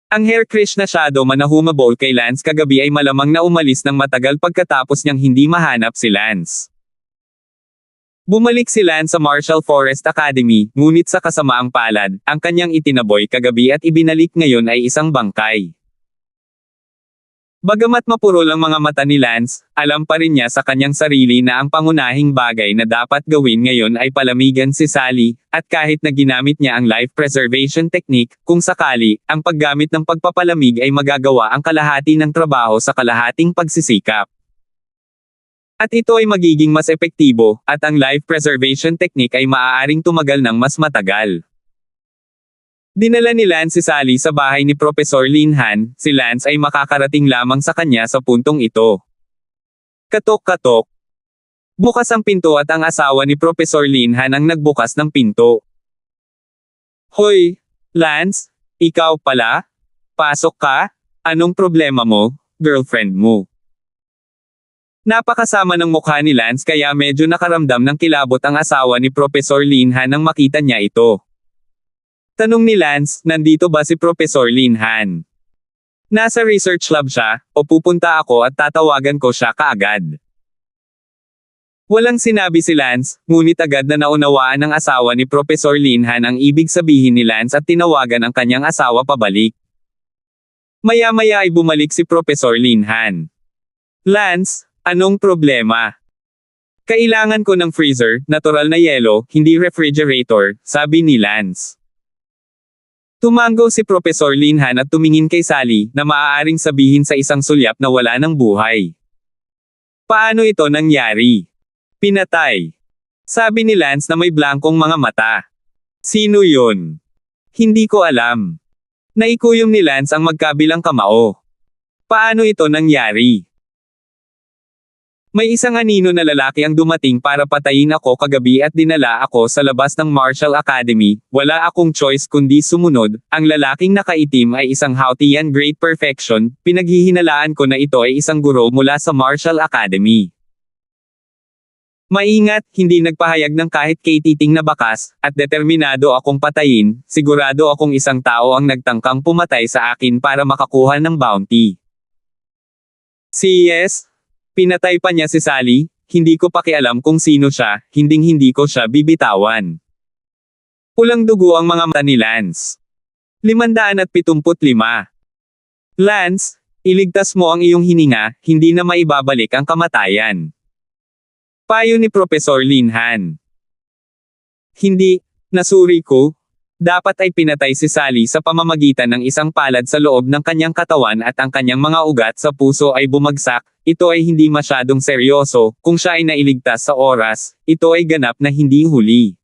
Ang Hare Krishna Shadow man na humabol kay Lance kagabi ay malamang na umalis ng matagal pagkatapos niyang hindi mahanap si Lance. Bumalik si Lance sa Martial Forest Academy, ngunit sa kasamaang palad, ang kanyang itinaboy kagabi at ibinalik ngayon ay isang bangkay. Bagamat mapurol ang mga mata ni Lance, alam pa rin niya sa kanyang sarili na ang pangunahing bagay na dapat gawin ngayon ay palamigan si Sally, at kahit na ginamit niya ang life preservation technique, kung sakali, ang paggamit ng pagpapalamig ay magagawa ang kalahati ng trabaho sa kalahating pagsisikap. At ito ay magiging mas epektibo, at ang life preservation technique ay maaaring tumagal ng mas matagal. Dinala ni Lance si Sally sa bahay ni Professor Lin Han, si Lance ay makakarating lamang sa kanya sa puntong ito. Katok-katok. Bukas ang pinto at ang asawa ni Professor Lin Han ang nagbukas ng pinto. Hoy, Lance, ikaw pala? Pasok ka? Anong problema mo, girlfriend mo? Napakasama ng mukha ni Lance kaya medyo nakaramdam ng kilabot ang asawa ni Professor Lin Han nang makita niya ito. Tanong ni Lance, nandito ba si Professor Lin Han? Nasa research lab siya, o pupunta ako at tatawagan ko siya kaagad. Walang sinabi si Lance, ngunit agad na naunawaan ng asawa ni Professor Lin Han ang ibig sabihin ni Lance at tinawagan ang kanyang asawa pabalik. Maya-maya ay bumalik si Professor Lin Han. Lance, anong problema? Kailangan ko ng freezer, natural na yelo, hindi refrigerator, sabi ni Lance. Tumango si Professor Lin Han at tumingin kay Sally, na maaaring sabihin sa isang sulyap na wala ng buhay. Paano ito nangyari? Pinatay. Sabi ni Lance na may blankong mga mata. Sino yun? Hindi ko alam. Naikuyom ni Lance ang magkabilang kamao. Paano ito nangyari? May isang anino na lalaki ang dumating para patayin ako kagabi at dinala ako sa labas ng Martial Academy. Wala akong choice kundi sumunod. Ang lalaking nakaitim ay isang Hautian Great Perfection. Pinaghihinalaan ko na ito ay isang guro mula sa Martial Academy. Maingat, hindi nagpahayag ng kahit katiting na bakas, at determinado akong patayin. Sigurado akong isang tao ang nagtangkang pumatay sa akin para makakuha ng bounty. Yes. Pinatay pa niya si Sally, hindi ko pakialam kung sino siya, hinding-hindi ko siya bibitawan. Pulang dugo ang mga mata ni Lance. 575. Lance, iligtas mo ang iyong hininga, hindi na maibabalik ang kamatayan. Payo ni Professor Lin Han. Hindi, nasuri ko. Dapat ay pinatay si Sally sa pamamagitan ng isang palad sa loob ng kanyang katawan at ang kanyang mga ugat sa puso ay bumagsak. Ito ay hindi masyadong seryoso, kung siya ay nailigtas sa oras, ito ay ganap na hindi huli.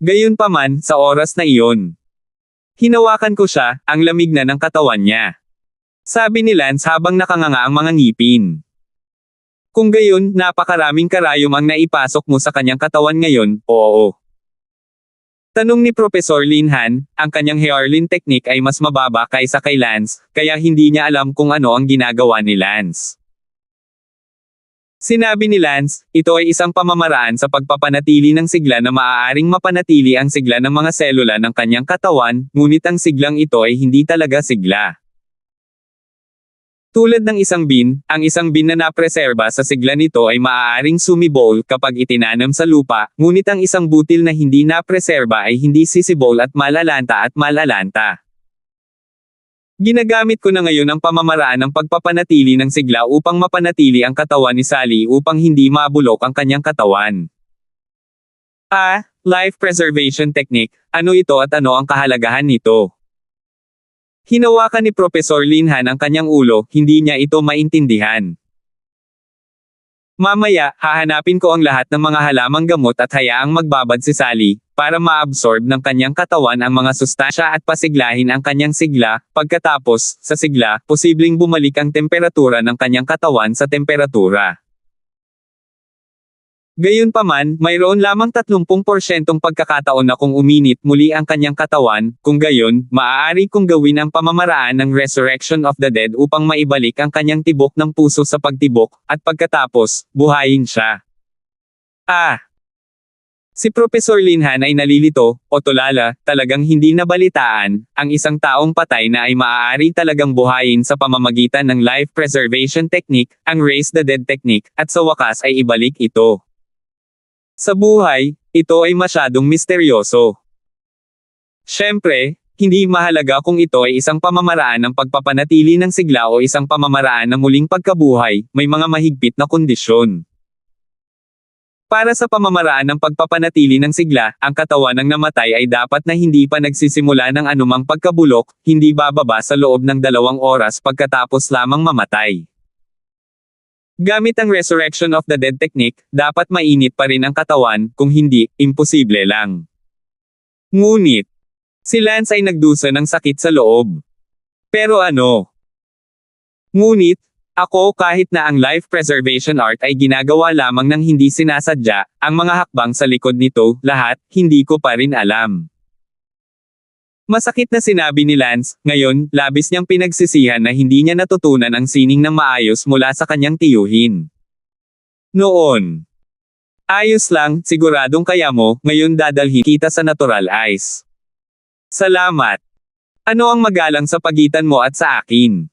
Gayunpaman, sa oras na iyon. Hinawakan ko siya, ang lamig na ng katawan niya. Sabi ni Lance habang nakanganga ang mga ngipin. Kung gayon, napakaraming karayom ang naipasok mo sa kanyang katawan ngayon, oo. Tanong ni Professor Lin Han, ang kanyang Hearlin technique ay mas mababa kaysa kay Lance, kaya hindi niya alam kung ano ang ginagawa ni Lance. Sinabi ni Lance, ito ay isang pamamaraan sa pagpapanatili ng sigla na maaaring mapanatili ang sigla ng mga selula ng kanyang katawan, ngunit ang siglang ito ay hindi talaga sigla. Tulad ng isang bean, ang isang bean na napreserba sa sigla nito ay maaaring sumibol kapag itinanam sa lupa, ngunit ang isang butil na hindi napreserba ay hindi sisibol at malalanta. Ginagamit ko na ngayon ang pamamaraan ng pagpapanatili ng sigla upang mapanatili ang katawan ni Sally upang hindi mabulok ang kanyang katawan. Life preservation technique, ano ito at ano ang kahalagahan nito? Hinawakan ni Professor Lin Han ang kanyang ulo, hindi niya ito maintindihan. Mamaya, hahanapin ko ang lahat ng mga halamang gamot at hayaang magbabad si Sally, para ma-absorb ng kanyang katawan ang mga sustansya at pasiglahin ang kanyang sigla. Pagkatapos, sa sigla, posibleng bumalik ang temperatura ng kanyang katawan sa temperatura. Gayunpaman, mayroon lamang 30% pagkakataon na kung uminit muli ang kanyang katawan, kung gayon, maaari kong gawin ang pamamaraan ng Resurrection of the Dead upang maibalik ang kanyang tibok ng puso sa pagtibok, at pagkatapos, buhayin siya. Si Professor Lin Han ay nalilito, o tulala, talagang hindi nabalitaan, ang isang taong patay na ay maaari talagang buhayin sa pamamagitan ng life preservation technique, ang Raise the Dead technique, at sa wakas ay ibalik ito. Sa buhay, ito ay masyadong misteryoso. Siyempre, hindi mahalaga kung ito ay isang pamamaraan ng pagpapanatili ng sigla o isang pamamaraan na muling pagkabuhay, may mga mahigpit na kondisyon. Para sa pamamaraan ng pagpapanatili ng sigla, ang katawan ng namatay ay dapat na hindi pa nagsisimula ng anumang pagkabulok, hindi bababa sa loob ng 2 oras pagkatapos lamang mamatay. Gamit ang Resurrection of the Dead technique, dapat mainit pa rin ang katawan, kung hindi, imposible lang. Ngunit, si Lance ay nagdusa ng sakit sa loob. Pero ano? Ngunit, ako kahit na ang life preservation art ay ginagawa lamang ng hindi sinasadya, ang mga hakbang sa likod nito, lahat, hindi ko pa rin alam. Masakit na sinabi ni Lance, ngayon, labis niyang pinagsisihan na hindi niya natutunan ang sining ng maayos mula sa kanyang tiyuhin. Noon. Ayos lang, siguradong kaya mo, ngayon dadalhin kita sa natural ice. Salamat. Ano ang magalang sa pagitan mo at sa akin?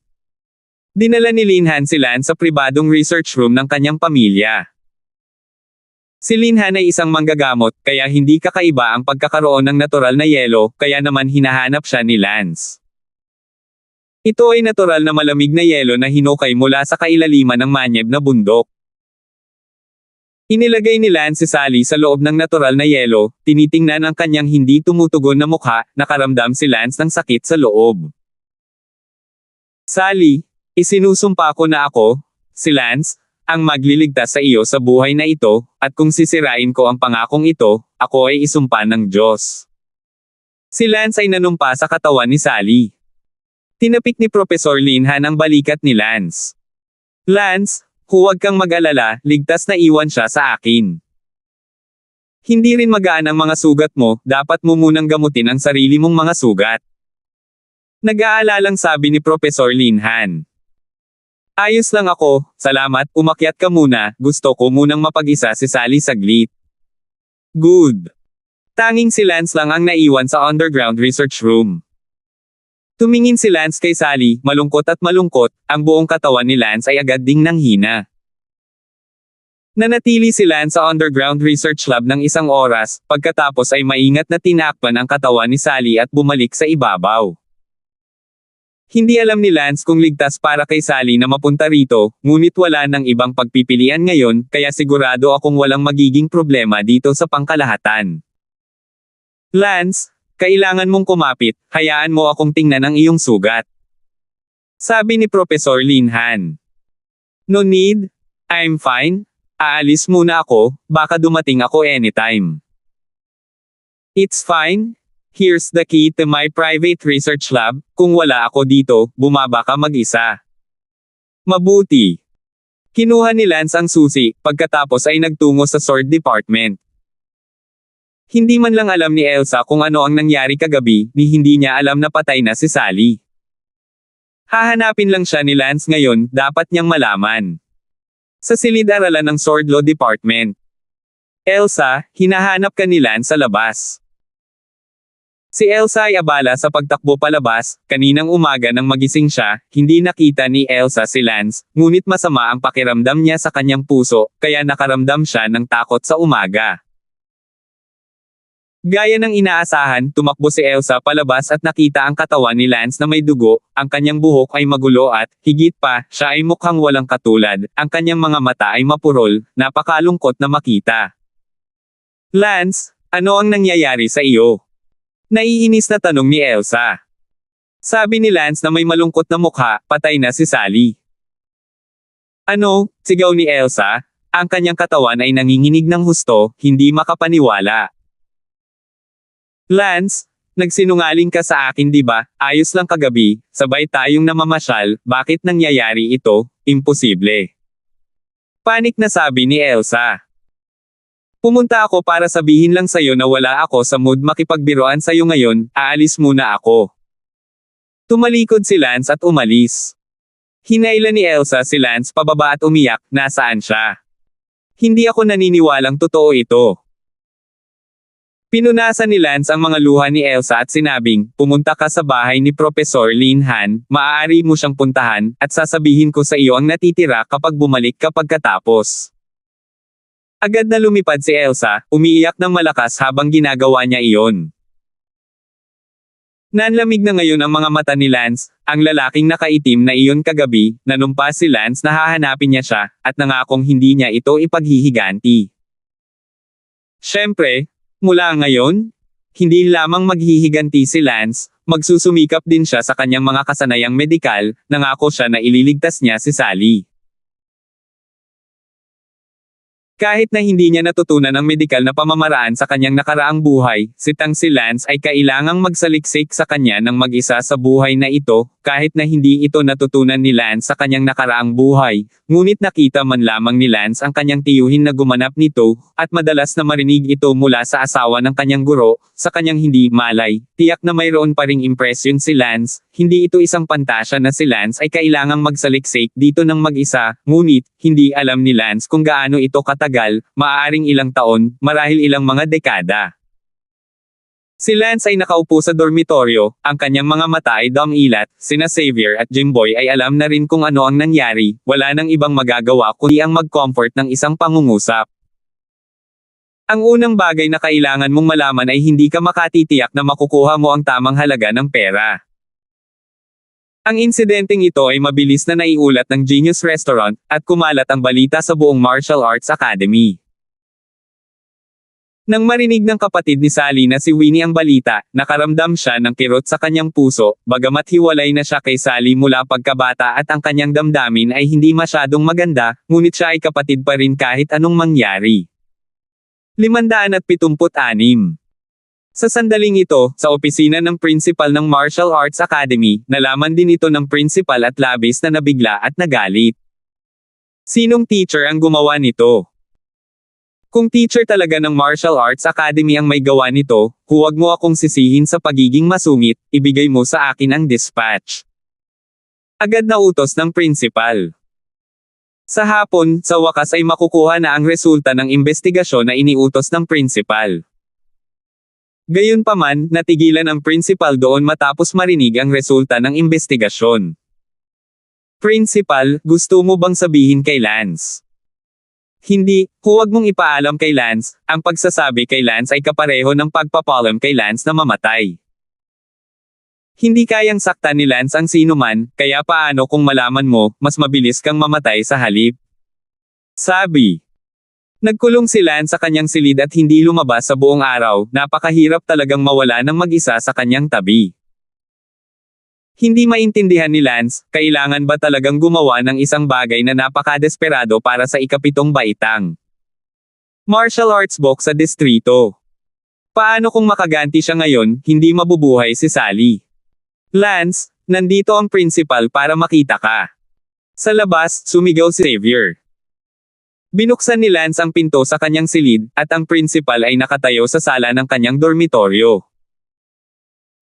Dinala ni Linhan si Lance sa pribadong research room ng kanyang pamilya. Si Linhan ay isang manggagamot, kaya hindi kakaiba ang pagkakaroon ng natural na yelo, kaya naman hinahanap siya ni Lance. Ito ay natural na malamig na yelo na hinukay mula sa kailaliman ng manyeb na bundok. Inilagay ni Lance si Sally sa loob ng natural na yelo, tinitingnan ang kanyang hindi tumutugon na mukha, nakaramdam si Lance ng sakit sa loob. Sally, isinusumpa ko na ako, si Lance, ang magliligtas sa iyo sa buhay na ito, at kung sisirain ko ang pangakong ito, ako ay isumpa ng Diyos. Si Lance ay nanumpa sa katawan ni Sally. Tinapik ni Professor Linhan ang balikat ni Lance. Lance, huwag kang mag-alala, ligtas na iwan siya sa akin. Hindi rin magaan ang mga sugat mo, dapat mo munang gamutin ang sarili mong mga sugat. Nag-aalalang sabi ni Professor Linhan. Ayos lang ako, salamat, umakyat ka muna, gusto ko munang mapag-isa si Sally saglit. Good. Tanging si Lance lang ang naiwan sa underground research room. Tumingin si Lance kay Sally, malungkot at malungkot, ang buong katawan ni Lance ay agad ding nanghina. Nanatili si Lance sa underground research lab ng 1 oras, pagkatapos ay maingat na tinakpan ang katawan ni Sally at bumalik sa ibabaw. Hindi alam ni Lance kung ligtas para kay Sally na mapunta rito, ngunit wala nang ibang pagpipilian ngayon, kaya sigurado akong walang magiging problema dito sa pangkalahatan. Lance, kailangan mong kumapit, hayaan mo akong tingnan ang iyong sugat. Sabi ni Professor Linhan. No need, I'm fine, aalis muna ako, baka dumating ako anytime. It's fine. Here's the key to my private research lab, kung wala ako dito, bumaba ka mag-isa. Mabuti. Kinuha ni Lance ang susi, pagkatapos ay nagtungo sa sword department. Hindi man lang alam ni Elsa kung ano ang nangyari kagabi, ni hindi niya alam na patay na si Sally. Hahanapin lang siya ni Lance ngayon, dapat niyang malaman. Sa silid-aralan ng Sword Law Department. Elsa, hinahanap ka ni Lance sa labas. Si Elsa ay abala sa pagtakbo palabas, kaninang umaga nang magising siya, hindi nakita ni Elsa si Lance, ngunit masama ang pakiramdam niya sa kanyang puso, kaya nakaramdam siya ng takot sa umaga. Gaya ng inaasahan, tumakbo si Elsa palabas at nakita ang katawan ni Lance na may dugo, ang kanyang buhok ay magulo at, higit pa, siya ay mukhang walang katulad, ang kanyang mga mata ay mapurol, napakalungkot na makita. Lance, ano ang nangyayari sa iyo? Naiinis na tanong ni Elsa. Sabi ni Lance na may malungkot na mukha, patay na si Sally. Ano? Sigaw ni Elsa, ang kanyang katawan ay nanginginig ng husto, hindi makapaniwala. Lance, nagsinungaling ka sa akin di ba? Ayos lang kagabi, sabay tayong namamasyal, bakit nangyayari ito? Imposible. Panik na sabi ni Elsa. Pumunta ako para sabihin lang sa'yo na wala ako sa mood makipagbiroan sa'yo ngayon, aalis muna ako. Tumalikod si Lance at umalis. Hinailan ni Elsa si Lance pababa at umiyak, nasaan siya? Hindi ako naniniwalang totoo ito. Pinunasan ni Lance ang mga luha ni Elsa at sinabing, pumunta ka sa bahay ni Professor Linhan, maaari mo siyang puntahan, at sasabihin ko sa iyo ang natitira kapag bumalik ka pagkatapos. Agad na lumipad si Elsa, umiiyak ng malakas habang ginagawa niya iyon. Nanlamig na ngayon ang mga mata ni Lance, ang lalaking nakaitim na iyon kagabi, nanumpa si Lance na hahanapin niya siya, at nangakong hindi niya ito ipaghihiganti. Siyempre, mula ngayon, hindi lamang maghihiganti si Lance, magsusumikap din siya sa kanyang mga kasanayang medikal, nangako siya na ililigtas niya si Sally. Kahit na hindi niya natutunan ang medikal na pamamaraan sa kanyang nakaraang buhay, si Lance ay kailangang magsaliksik sa kanya ng mag-isa sa buhay na ito, kahit na hindi ito natutunan ni Lance sa kanyang nakaraang buhay, ngunit nakita man lamang ni Lance ang kanyang tiyuhin na gumanap nito, at madalas na marinig ito mula sa asawa ng kanyang guro, sa kanyang hindi malay, tiyak na mayroon pa ring impresyon si Lance, hindi ito isang pantasya na si Lance ay kailangang magsaliksik dito ng mag-isa, ngunit, hindi alam ni Lance kung gaano ito katagal, maaaring ilang taon, marahil ilang mga dekada. Si Lance ay nakaupo sa dormitoryo, ang kanyang mga mata ay dumilat, sina Xavier at Jimboy ay alam na rin kung ano ang nangyari, wala nang ibang magagawa kundi ang mag-comfort ng isang pangungusap. Ang unang bagay na kailangan mong malaman ay hindi ka makatitiyak na makukuha mo ang tamang halaga ng pera. Ang insidenteng ito ay mabilis na naiulat ng Genius Restaurant, at kumalat ang balita sa buong Martial Arts Academy. Nang marinig ng kapatid ni Sally na si Winnie ang balita, nakaramdam siya ng kirot sa kanyang puso, bagamat hiwalay na siya kay Sally mula pagkabata at ang kanyang damdamin ay hindi masyadong maganda, ngunit siya ay kapatid pa rin kahit anong mangyari. 576. Sa sandaling ito, sa opisina ng principal ng Martial Arts Academy, nalaman din ito ng principal at labis na nabigla at nagalit. Sinong teacher ang gumawa nito? Kung teacher talaga ng Martial Arts Academy ang may gawa nito, huwag mo akong sisihin sa pagiging masungit, ibigay mo sa akin ang dispatch. Agad na utos ng principal. Sa hapon, sa wakas ay makukuha na ang resulta ng investigasyon na iniutos ng principal. Gayunpaman, natigilan ang principal doon matapos marinig ang resulta ng investigasyon. Principal, gusto mo bang sabihin kay Lance? Hindi, huwag mong ipaalam kay Lance, ang pagsasabi kay Lance ay kapareho ng pagpapalam kay Lance na mamatay. Hindi kayang saktan ni Lance ang sinuman, kaya paano kung malaman mo, mas mabilis kang mamatay sa halip? Sabi. Nagkulong si Lance sa kanyang silid at hindi lumabas sa buong araw, napakahirap talagang mawala ng mag-isa sa kanyang tabi. Hindi maintindihan ni Lance, kailangan ba talagang gumawa ng isang bagay na napakadesperado para sa ikapitong baitang martial arts book sa distrito. Paano kung makaganti siya ngayon, hindi mabubuhay si Sally? Lance, nandito ang principal para makita ka. Sa labas, sumigaw si Xavier. Binuksan ni Lance ang pinto sa kanyang silid, at ang principal ay nakatayo sa sala ng kanyang dormitoryo.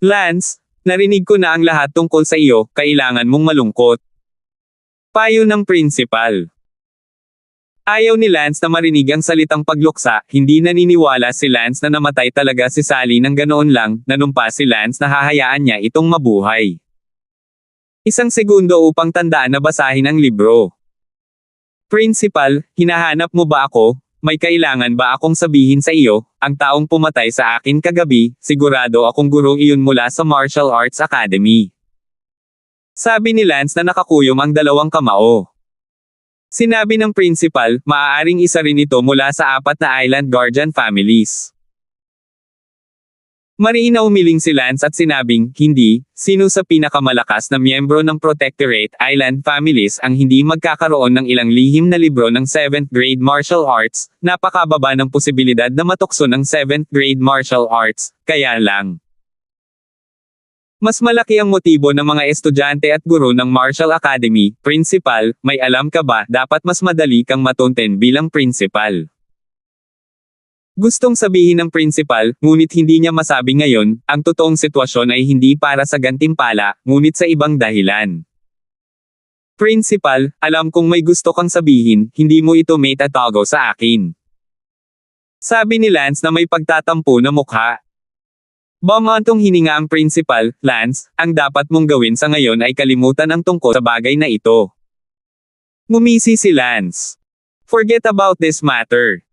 Lance, narinig ko na ang lahat tungkol sa iyo, kailangan mong malungkot. Payo ng principal. Ayaw ni Lance na marinig ang salitang pagluksa, hindi naniniwala si Lance na namatay talaga si Sally nang ganoon lang, nanumpa si Lance na hahayaan niya itong mabuhay. Isang segundo upang tandaan na basahin ang libro. Principal, hinahanap mo ba ako? May kailangan ba akong sabihin sa iyo, ang taong pumatay sa akin kagabi, sigurado akong guro iyon mula sa Martial Arts Academy. Sabi ni Lance na nakakuyom ang dalawang kamao. Sinabi ng principal, maaaring isa rin ito mula sa 4 na Island Guardian families. Mariin na umiling si Lance at sinabing, hindi, sino sa pinakamalakas na miyembro ng Protectorate Island families ang hindi magkakaroon ng ilang lihim na libro ng 7th grade martial arts, napakababa ng posibilidad na matukso ng 7th grade martial arts, kaya lang. Mas malaki ang motibo ng mga estudyante at guro ng Martial Academy, principal, may alam ka ba, dapat mas madali kang matunten bilang principal. Gustong sabihin ng principal, ngunit hindi niya masabi ngayon, ang totoong sitwasyon ay hindi para sa gantimpala, ngunit sa ibang dahilan. Principal, alam kong may gusto kang sabihin, hindi mo ito may tatago sa akin. Sabi ni Lance na may pagtatampo na mukha. Bumantong hininga ang principal, Lance, ang dapat mong gawin sa ngayon ay kalimutan ang tungkol sa bagay na ito. Ngumisi si Lance. Forget about this matter.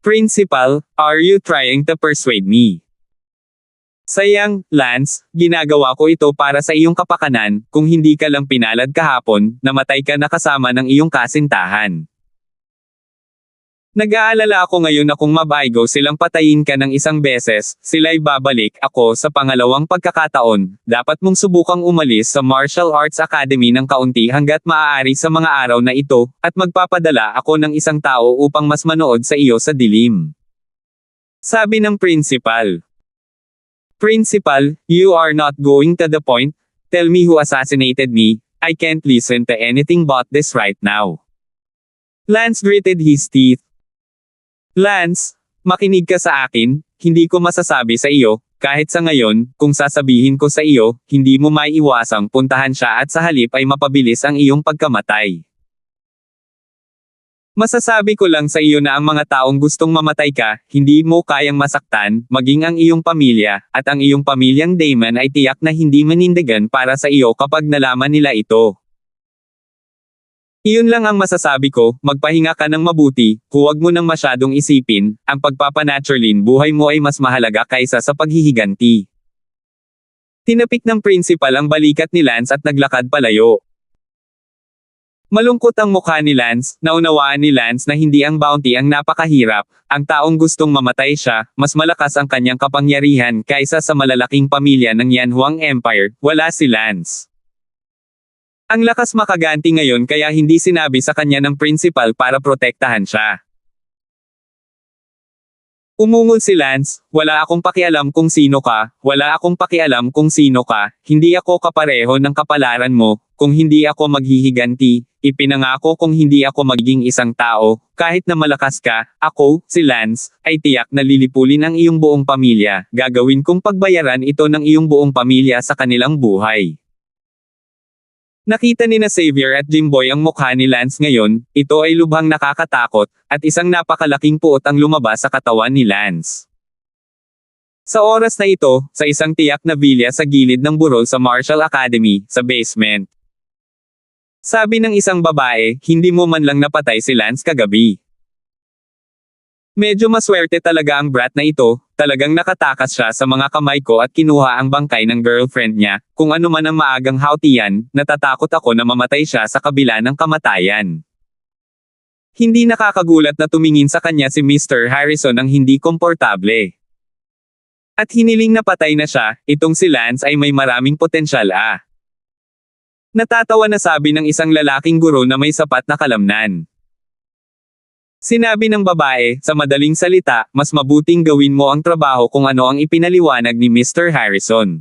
Principal, are you trying to persuade me? Sayang, Lance, ginagawa ko ito para sa iyong kapakanan, kung hindi ka lang pinalad kahapon, namatay ka na kasama ng iyong kasintahan. Nag-aalala ako ngayon na kung mabaigo silang patayin ka ng isang beses, sila'y babalik ako sa pangalawang pagkakataon. Dapat mong subukang umalis sa Martial Arts Academy ng kaunti hanggat maaari sa mga araw na ito, at magpapadala ako ng isang tao upang mas manood sa iyo sa dilim. Sabi ng principal. Principal, you are not going to the point. Tell me who assassinated me. I can't listen to anything but this right now. Lance gritted his teeth. Lance, makinig ka sa akin, hindi ko masasabi sa iyo, kahit sa ngayon, kung sasabihin ko sa iyo, hindi mo maiiwasang puntahan siya at sa halip ay mapabilis ang iyong pagkamatay. Masasabi ko lang sa iyo na ang mga taong gustong mamatay ka, hindi mo kayang masaktan, maging ang iyong pamilya, at ang iyong pamilyang Damon ay tiyak na hindi manindigan para sa iyo kapag nalaman nila ito. Iyon lang ang masasabi ko, magpahinga ka ng mabuti, huwag mo nang masyadong isipin, ang pagpapanaturalin buhay mo ay mas mahalaga kaysa sa paghihiganti. Tinapik ng principal ang balikat ni Lance at naglakad palayo. Malungkot ang mukha ni Lance, naunawaan ni Lance na hindi ang bounty ang napakahirap, ang taong gustong mamatay siya, mas malakas ang kanyang kapangyarihan kaysa sa malalaking pamilya ng Yanhuang Empire, wala si Lance. Ang lakas makaganti ngayon kaya hindi sinabi sa kanya ng principal para protektahan siya. Umungol si Lance, wala akong pakialam kung sino ka, wala akong pakialam kung sino ka, hindi ako kapareho ng kapalaran mo, kung hindi ako maghihiganti, ipinangako kung hindi ako magiging isang tao, kahit na malakas ka, ako, si Lance, ay tiyak na lilipulin ang iyong buong pamilya, gagawin kong pagbayaran ito ng iyong buong pamilya sa kanilang buhay. Nakita ni na Xavier at Jimboy ang mukha ni Lance ngayon, ito ay lubhang nakakatakot, at isang napakalaking puot ang lumabas sa katawan ni Lance. Sa oras na ito, sa isang tiyak na vilya sa gilid ng burol sa Martial Academy, sa basement. Sabi ng isang babae, hindi mo man lang napatay si Lance kagabi. Medyo maswerte talaga ang brat na ito, talagang nakatakas siya sa mga kamay ko at kinuha ang bangkay ng girlfriend niya, kung ano man ang maagang hautian, natatakot ako na mamatay siya sa kabila ng kamatayan. Hindi nakakagulat na tumingin sa kanya si Mr. Harrison ang hindi komportable. At hiniling na patay na siya, itong si Lance ay may maraming potensyal Natatawa na sabi ng isang lalaking guro na may sapat na kalamnan. Sinabi ng babae, sa madaling salita, mas mabuting gawin mo ang trabaho kung ano ang ipinaliwanag ni Mr. Harrison.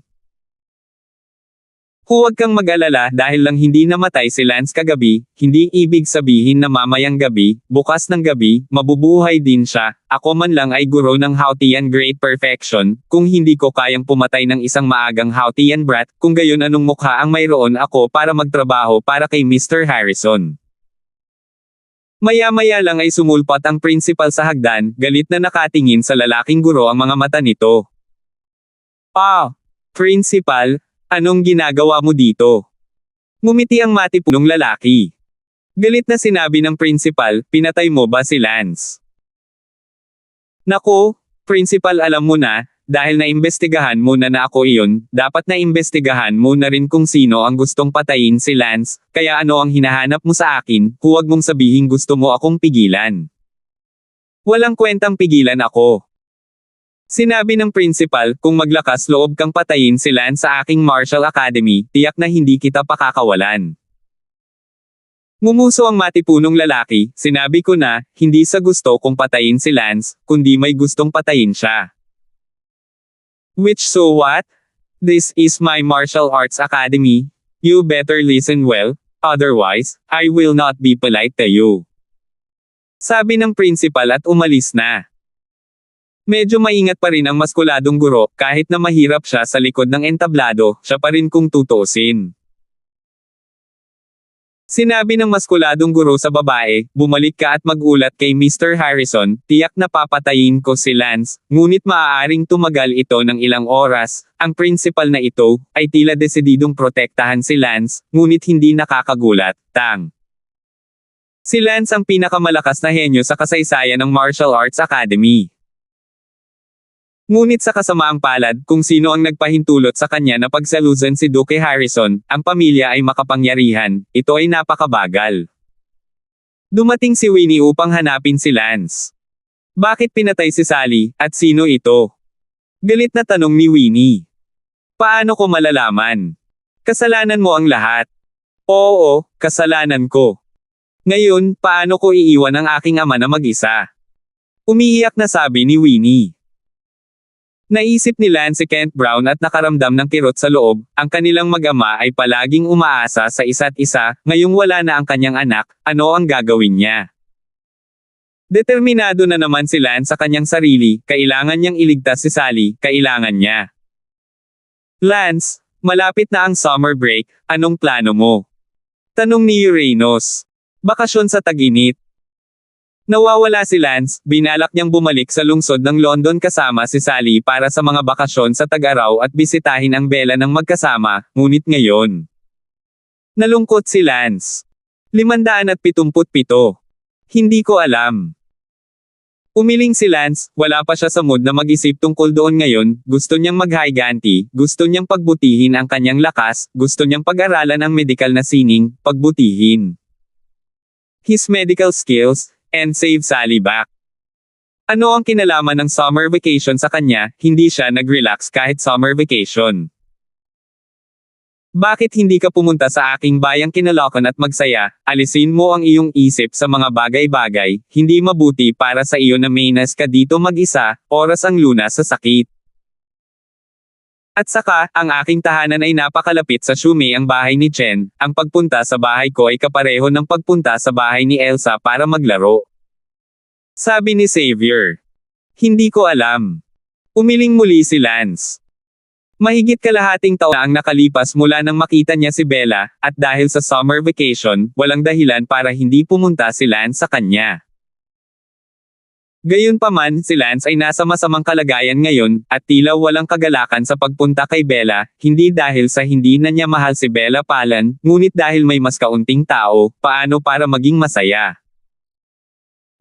Huwag kang mag-alala dahil lang hindi namatay si Lance kagabi, hindi ibig sabihin na mamayang gabi, bukas ng gabi, mabubuhay din siya, ako man lang ay guro ng Hautian Great Perfection, kung hindi ko kayang pumatay ng isang maagang Hautian brat, kung gayon anong mukha ang mayroon ako para magtrabaho para kay Mr. Harrison. Maya-maya lang ay sumulpat ang principal sa hagdan, galit na nakatingin sa lalaking guro ang mga mata nito. Principal, anong ginagawa mo dito? Ngumiti ang matipunong lalaki. Galit na sinabi ng principal, pinatay mo ba si Lance? Nako, principal alam mo na, dahil naimbestigahan mo na ako iyon, dapat naimbestigahan mo na rin kung sino ang gustong patayin si Lance, kaya ano ang hinahanap mo sa akin, huwag mong sabihin gusto mo akong pigilan. Walang kwentang pigilan ako. Sinabi ng principal, kung maglakas loob kang patayin si Lance sa aking Martial Academy, tiyak na hindi kita pakakawalan. Ngumuso ang matipunong lalaki, sinabi ko na, hindi sa gusto kong patayin si Lance, kundi may gustong patayin siya. Which so what? This is my martial arts academy. You better listen well, otherwise, I will not be polite to you. Sabi ng principal at umalis na. Medyo maingat pa rin ang maskuladong guro, kahit na mahirap siya sa likod ng entablado, siya pa rin kung tutuusin. Sinabi ng maskuladong guro sa babae, bumalik ka at magulat kay Mr. Harrison, tiyak na papatayin ko si Lance, ngunit maaaring tumagal ito ng ilang oras, ang principal na ito, ay tila desididong protektahan si Lance, ngunit hindi nakakagulat, si Lance ang pinakamalakas na henyo sa kasaysayan ng Martial Arts Academy. Ngunit sa kasamaang palad, kung sino ang nagpahintulot sa kanya na pagsalusan si Duke Harrison, ang pamilya ay makapangyarihan, ito ay napakabagal. Dumating si Winnie upang hanapin si Lance. Bakit pinatay si Sally, at sino ito? Galit na tanong ni Winnie. Paano ko malalaman? Kasalanan mo ang lahat. Oo, kasalanan ko. Ngayon, paano ko iiwan ang aking ama na mag-isa? Umiiyak na sabi ni Winnie. Naisip ni Lance si Kent Brown at nakaramdam ng kirot sa loob, ang kanilang mag-ama ay palaging umaasa sa isa't isa, ngayong wala na ang kanyang anak, ano ang gagawin niya? Determinado na naman si Lance sa kanyang sarili, kailangan niyang iligtas si Sally, kailangan niya. Lance, malapit na ang summer break, anong plano mo? Tanong ni Uranus. Bakasyon sa tag-init. Nawawala si Lance, binalak niyang bumalik sa lungsod ng London kasama si Sally para sa mga bakasyon sa tag-araw at bisitahin ang Bella ng magkasama, ngunit ngayon. Nalungkot si Lance. 577. Hindi ko alam. Umiling si Lance, wala pa siya sa mood na mag-isip tungkol doon ngayon, gusto niyang mag-higanti, gusto niyang pagbutihin ang kanyang lakas, gusto niyang pag-aralan ang medical na sining, pagbutihin his medical skills, and save Sally back. Ano ang kinalaman ng summer vacation sa kanya, hindi siya nag-relax kahit summer vacation. Bakit hindi ka pumunta sa aking bayang Kinalokan at magsaya, alisin mo ang iyong isip sa mga bagay-bagay, hindi mabuti para sa iyo na mainas ka dito mag-isa, oras ang luna sa sakit. At saka, ang aking tahanan ay napakalapit sa Shumei ang bahay ni Chen, ang pagpunta sa bahay ko ay kapareho ng pagpunta sa bahay ni Elsa para maglaro. Sabi ni Xavier. Hindi ko alam. Umiling muli si Lance. Mahigit kalahating taon na ang nakalipas mula nang makita niya si Bella, at dahil sa summer vacation, walang dahilan para hindi pumunta si Lance sa kanya. Gayunpaman, si Lance ay nasa masamang kalagayan ngayon, at tila walang kagalakan sa pagpunta kay Bella, hindi dahil sa hindi na niya mahal si Bella Palan, ngunit dahil may mas kaunting tao, paano para maging masaya.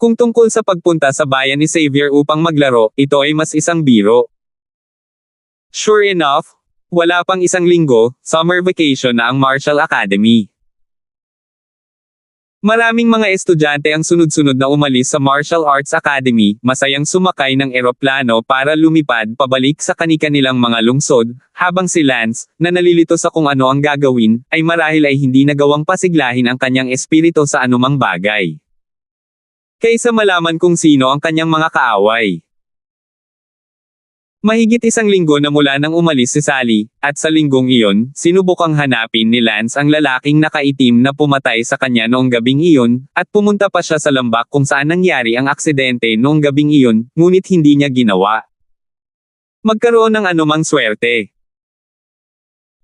Kung tungkol sa pagpunta sa bayan ni Xavier upang maglaro, ito ay mas isang biro. Sure enough, wala pang isang linggo, summer vacation na ang Martial Academy. Maraming mga estudyante ang sunod-sunod na umalis sa Martial Arts Academy, masayang sumakay ng eroplano para lumipad pabalik sa kani-kanilang mga lungsod, habang si Lance, na nalilito sa kung ano ang gagawin, ay marahil ay hindi nagawang pasiglahin ang kanyang espiritu sa anumang bagay. Kaysa malaman kung sino ang kanyang mga kaaway. Mahigit isang linggo na mula nang umalis si Sally, at sa linggong iyon, sinubukang hanapin ni Lance ang lalaking nakaitim na pumatay sa kanya noong gabing iyon, at pumunta pa siya sa lambak kung saan nangyari ang aksidente noong gabing iyon, ngunit hindi niya ginawa magkaroon ng anumang swerte.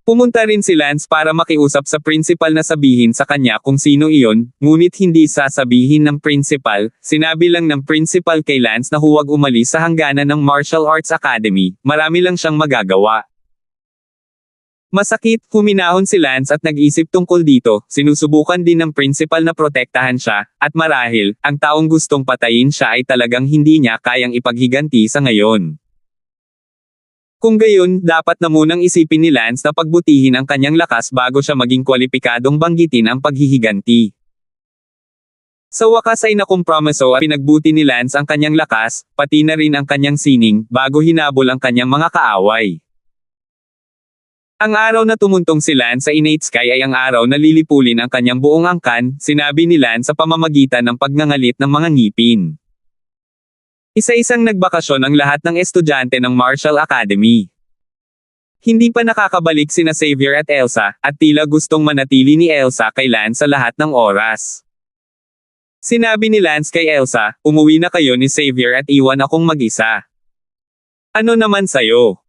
Pumunta rin si Lance para makiusap sa principal na sabihin sa kanya kung sino iyon, ngunit hindi sasabihin ng principal, sinabi lang ng principal kay Lance na huwag umalis sa hangganan ng Martial Arts Academy, marami lang siyang magagawa. Masakit, huminahon si Lance at nag-isip tungkol dito, sinusubukan din ng principal na protektahan siya, at marahil, ang taong gustong patayin siya ay talagang hindi niya kayang ipaghiganti sa ngayon. Kung gayon, dapat na munang isipin ni Lance na pagbutihin ang kanyang lakas bago siya maging kwalipikadong banggitin ang paghihiganti. Sa wakas ay nakompromiso at pinagbuti ni Lance ang kanyang lakas, pati na rin ang kanyang sining, bago hinabol ang kanyang mga kaaway. Ang araw na tumuntong si Lance sa Innate Sky ay ang araw na lilipulin ang kanyang buong angkan, sinabi ni Lance sa pamamagitan ng pagngangalit ng mga ngipin. Isa-isang nagbakasyon ang lahat ng estudyante ng Martial Academy. Hindi pa nakakabalik sina Xavier at Elsa, at tila gustong manatili ni Elsa kay Lance sa lahat ng oras. Sinabi ni Lance kay Elsa, umuwi na kayo ni Xavier at iwan akong mag-isa. Ano naman sayo?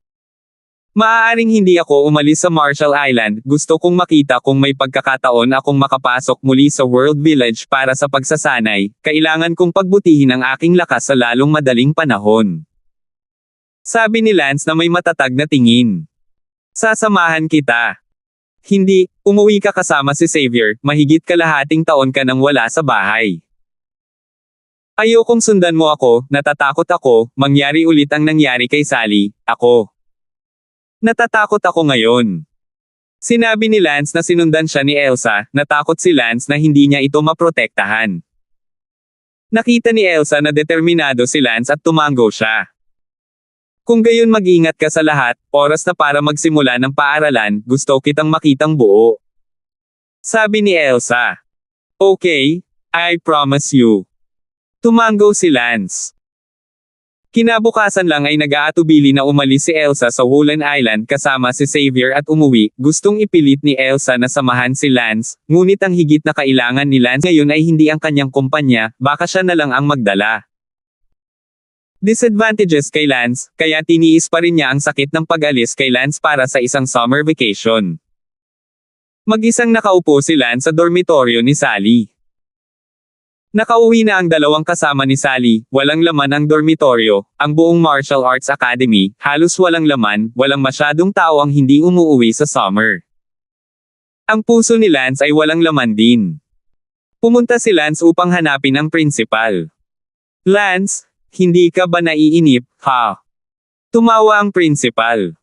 Maaaring hindi ako umalis sa Marshall Island, gusto kong makita kung may pagkakataon akong makapasok muli sa World Village para sa pagsasanay, kailangan kong pagbutihin ang aking lakas sa lalong madaling panahon. Sabi ni Lance na may matatag na tingin. Sasamahan kita. Hindi, umuwi ka kasama si Xavier, mahigit kalahating taon ka nang wala sa bahay. Ayokong sundan mo ako, natatakot ako, mangyari ulit ang nangyari kay Sally, ako. Natatakot ako ngayon. Sinabi ni Lance na sinundan siya ni Elsa, natakot si Lance na hindi niya ito maprotektahan. Nakita ni Elsa na determinado si Lance at tumango siya. Kung gayon mag-ingat ka sa lahat, oras na para magsimula ng paaralan, gusto kitang makitang buo. Sabi ni Elsa. Okay, I promise you. Tumango si Lance. Kinabukasan lang ay nag-aatubili na umalis si Elsa sa Woolen Island kasama si Xavier at umuwi, gustong ipilit ni Elsa na samahan si Lance, ngunit ang higit na kailangan ni Lance ngayon ay hindi ang kanyang kumpanya, baka siya na lang ang magdala. Disadvantages kay Lance, kaya tiniis pa rin niya ang sakit ng pag-alis kay Lance para sa isang summer vacation. Mag-isang nakaupo si Lance sa dormitoryo ni Sally. Nakauwi na ang dalawang kasama ni Sally, walang laman ang dormitoryo, ang buong martial arts academy, halos walang laman, walang masyadong tao ang hindi umuuwi sa summer. Ang puso ni Lance ay walang laman din. Pumunta si Lance upang hanapin ang principal. Lance, hindi ka ba naiinip, ha? Tumawa ang principal.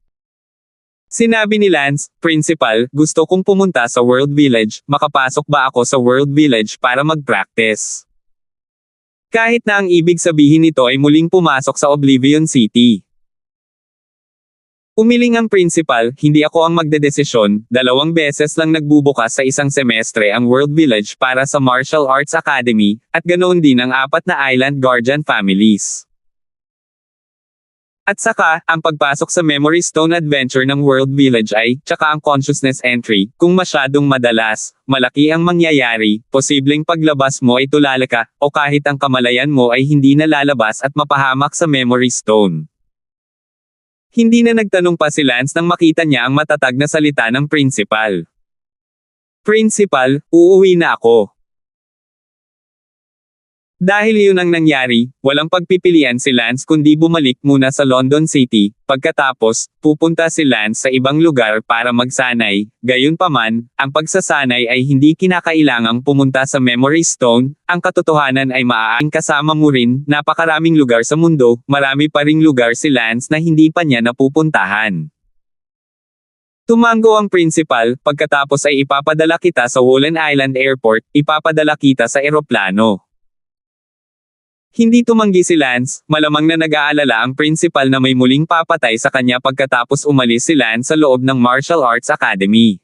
Sinabi ni Lance, Principal, gusto kong pumunta sa World Village, makapasok ba ako sa World Village para mag-practice? Kahit na ang ibig sabihin nito ay muling pumasok sa Oblivion City. Umiling ang principal, hindi ako ang magdedesisyon, 2 beses lang nagbubukas sa isang semestre ang World Village para sa Martial Arts Academy, at ganoon din ang 4 na Island Guardian families. At saka, ang pagpasok sa Memory Stone Adventure ng World Village ay, tsaka ang Consciousness Entry, kung masyadong madalas, malaki ang mangyayari, posibleng paglabas mo ay tulala ka, o kahit ang kamalayan mo ay hindi na lalabas at mapahamak sa Memory Stone. Hindi na nagtanong pa si Lance nang makita niya ang matatag na salita ng principal. Principal, uuwi na ako. Dahil iyon ang nangyari, walang pagpipilian si Lance kundi bumalik muna sa London City, pagkatapos, pupunta si Lance sa ibang lugar para magsanay, gayunpaman, ang pagsasanay ay hindi kinakailangang pumunta sa Memory Stone, ang katotohanan ay maaaring kasama mo rin, napakaraming lugar sa mundo, marami pa ring lugar si Lance na hindi pa niya napupuntahan. Tumango ang principal, pagkatapos ay ipapadala kita sa Woolen Island Airport, ipapadala kita sa eroplano. Hindi tumanggi si Lance, malamang na nag-aalala ang principal na may muling papatay sa kanya pagkatapos umalis si Lance sa loob ng Martial Arts Academy.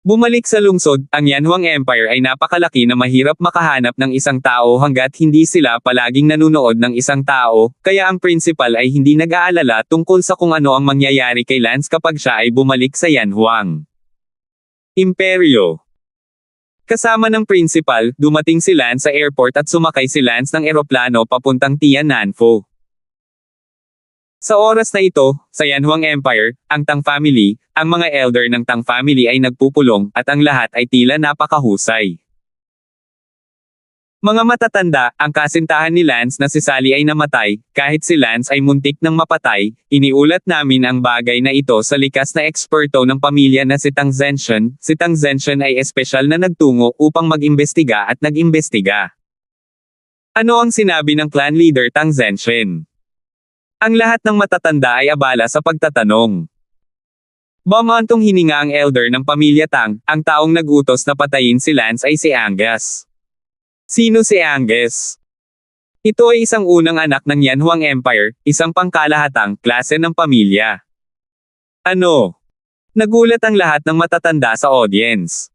Bumalik sa lungsod, ang Yanhuang Empire ay napakalaki na mahirap makahanap ng isang tao hanggat hindi sila palaging nanunood ng isang tao, kaya ang principal ay hindi nag-aalala tungkol sa kung ano ang mangyayari kay Lance kapag siya ay bumalik sa Yanhuang Imperyo. Kasama ng principal, dumating si Lance sa airport at sumakay si Lance ng eroplano papuntang Tiananmen. Sa oras na ito, sa Yanhuang Empire, ang Tang family, ang mga elder ng Tang family ay nagpupulong, at ang lahat ay tila napakahusay. Mga matatanda, ang kasintahan ni Lance na si Sally ay namatay, kahit si Lance ay muntik ng mapatay, iniulat namin ang bagay na ito sa likas na eksperto ng pamilya na si Tang Zenshan. Si Tang Zenshan ay espesyal na nagtungo upang mag-imbestiga at nag-imbestiga. Ano ang sinabi ng clan leader Tang Zenshan? Ang lahat ng matatanda ay abala sa pagtatanong. Bumantong hininga ang elder ng pamilya Tang, ang taong nag-utos na patayin si Lance ay si Angus. Sino si Angus? Ito ay isang unang anak ng Yanhuang Empire, isang pangkalahatang klase ng pamilya. Ano? Nagulat ang lahat ng matatanda sa audience.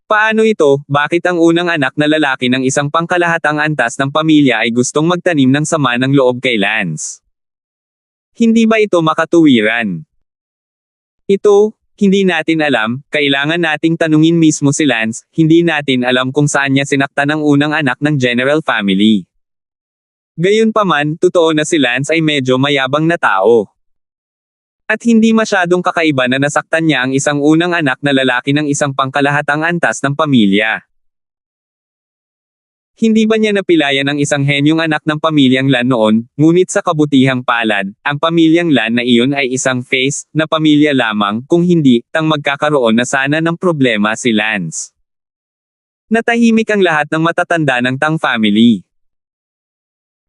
Paano ito, bakit ang unang anak na lalaki ng isang pangkalahatang antas ng pamilya ay gustong magtanim ng sama ng loob kay Lance? Hindi ba ito makatuwiran? Ito, hindi natin alam, kailangan nating tanungin mismo si Lance, hindi natin alam kung saan niya sinaktan ang unang anak ng general family. Gayunpaman, totoo na si Lance ay medyo mayabang na tao. At hindi masyadong kakaiba na nasaktan niya ang isang unang anak na lalaki ng isang pangkalahatang antas ng pamilya. Hindi ba niya napilayan ang isang henyong anak ng pamilyang Lan noon, ngunit sa kabutihang palad, ang pamilyang Lan na iyon ay isang face na pamilya lamang, kung hindi, tang magkakaroon na sana ng problema si Lance. Natahimik ang lahat ng matatanda ng Tang family.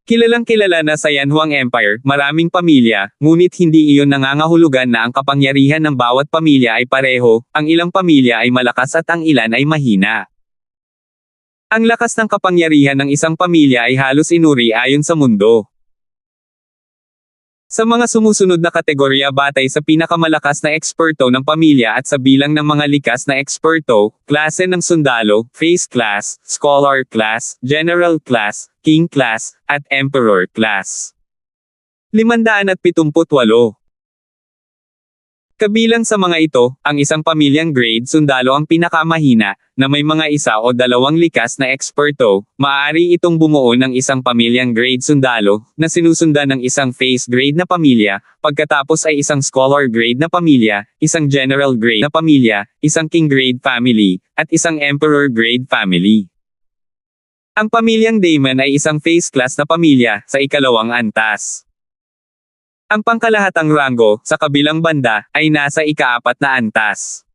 Kilalang kilala na sa Yanhuang Empire, maraming pamilya, ngunit hindi iyon nangangahulugan na ang kapangyarihan ng bawat pamilya ay pareho, ang ilang pamilya ay malakas at ang ilan ay mahina. Ang lakas ng kapangyarihan ng isang pamilya ay halos inuri ayon sa mundo. Sa mga sumusunod na kategorya batay sa pinakamalakas na eksperto ng pamilya at sa bilang ng mga likas na eksperto, klase ng sundalo, face class, scholar class, general class, king class, at emperor class. 578. Kabilang sa mga ito, ang isang pamilyang grade sundalo ang pinakamahina, na may mga isa o dalawang likas na eksperto. Maaari itong bumuo ng isang pamilyang grade sundalo, na sinusundan ng isang face grade na pamilya, pagkatapos ay isang scholar grade na pamilya, isang general grade na pamilya, isang king grade family, at isang emperor grade family. Ang pamilyang Daemon ay isang face class na pamilya, sa ikalawang antas. Ang pangkalahatang ranggo, sa kabilang banda, ay nasa ika-4 na antas.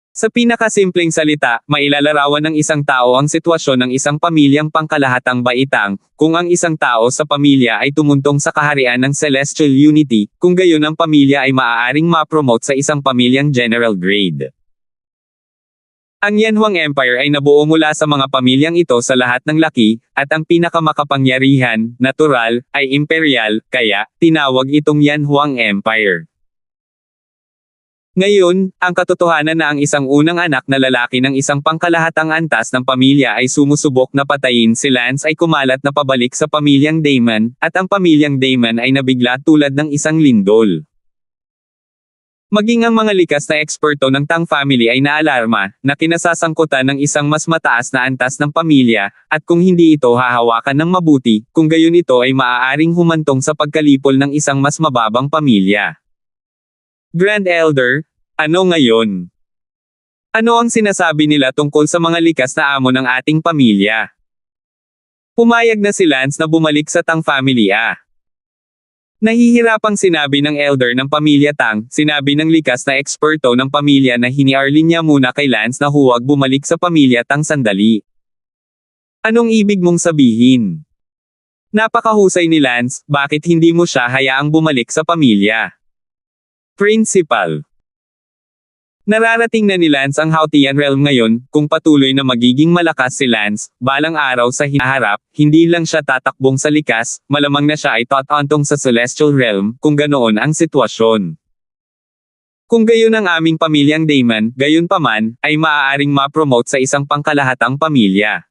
Sa pinakasimpleng salita, mailalarawan ng isang tao ang sitwasyon ng isang pamilyang pangkalahatang baitang, kung ang isang tao sa pamilya ay tumuntong sa kaharian ng Celestial Unity, kung gayon ang pamilya ay maaaring ma-promote sa isang pamilyang general grade. Ang Yanhuang Empire ay nabuo mula sa mga pamilyang ito sa lahat ng laki, at ang pinakamakapangyarihan, natural, ay imperial, kaya, tinawag itong Yanhuang Empire. Ngayon, ang katotohanan na ang isang unang anak na lalaki ng isang pangkalahatang antas ng pamilya ay sumusubok na patayin si Lance ay kumalat na pabalik sa pamilyang Daemon, at ang pamilyang Daemon ay nabigla tulad ng isang lindol. Maging ang mga likas na eksperto ng Tang family ay naalarma, na kinasasangkutan ng isang mas mataas na antas ng pamilya, at kung hindi ito hahawakan ng mabuti, kung gayon ito ay maaaring humantong sa pagkalipol ng isang mas mababang pamilya. Grand Elder, ano ngayon? Ano ang sinasabi nila tungkol sa mga likas na amo ng ating pamilya? Pumayag na si Lance na bumalik sa Tang family Nahihirapang sinabi ng elder ng pamilya Tang, sinabi ng likas na eksperto ng pamilya na hiniarlin niya muna kay Lance na huwag bumalik sa pamilya Tang sandali. Anong ibig mong sabihin? Napakahusay ni Lance, bakit hindi mo siya hayaang bumalik sa pamilya? Principal. Nararating na ni Lance ang Hautian Realm ngayon, kung patuloy na magiging malakas si Lance, balang araw sa hinaharap, hindi lang siya tatakbong sa likas, malamang na siya ay tatantong sa Celestial Realm, kung ganoon ang sitwasyon. Kung gayon ang aming pamilyang Daemon, gayon paman, ay maaaring ma-promote sa isang pangkalahatang pamilya.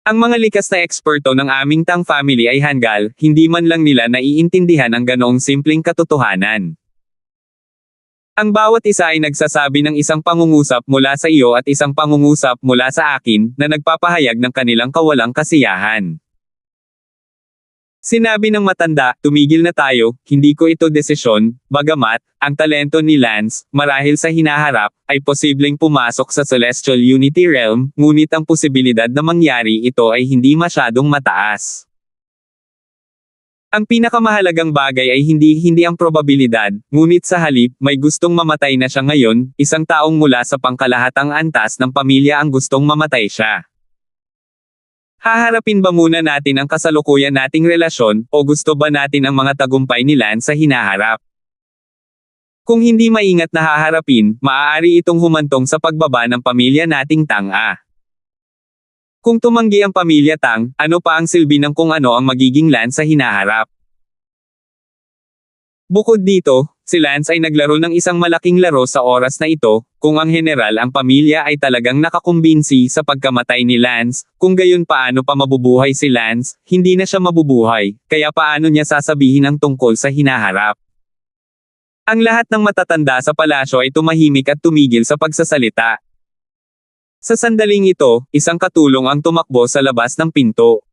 Ang mga likas na eksperto ng aming Tang family ay hanggal, hindi man lang nila naiintindihan ang ganoong simpleng katotohanan. Ang bawat isa ay nagsasabi ng isang pangungusap mula sa iyo at isang pangungusap mula sa akin, na nagpapahayag ng kanilang kawalang kasiyahan. Sinabi ng matanda, tumigil na tayo, hindi ko ito desisyon, bagamat, ang talento ni Lance, marahil sa hinaharap, ay posibleng pumasok sa Celestial Unity Realm, ngunit ang posibilidad na mangyari ito ay hindi masyadong mataas. Ang pinakamahalagang bagay ay hindi ang probabilidad, ngunit sa halip, may gustong mamatay na siya ngayon, isang taong mula sa pangkalahatang antas ng pamilya ang gustong mamatay siya. Haharapin ba muna natin ang kasalukuyan nating relasyon, o gusto ba natin ang mga tagumpay ni Lance sa hinaharap? Kung hindi maingat na haharapin, maaari itong humantong sa pagbaba ng pamilya nating Tang. Kung tumanggi ang pamilya Tang, ano pa ang silbi ng kung ano ang magiging Lance sa hinaharap? Bukod dito, si Lance ay naglaro ng isang malaking laro sa oras na ito, kung ang general ang pamilya ay talagang nakakumbinsi sa pagkamatay ni Lance, kung gayon paano pa mabubuhay si Lance, hindi na siya mabubuhay, kaya paano niya sasabihin ang tungkol sa hinaharap? Ang lahat ng matatanda sa palasyo ay tumahimik at tumigil sa pagsasalita. Sa sandaling ito, isang katulong ang tumakbo sa labas ng pinto.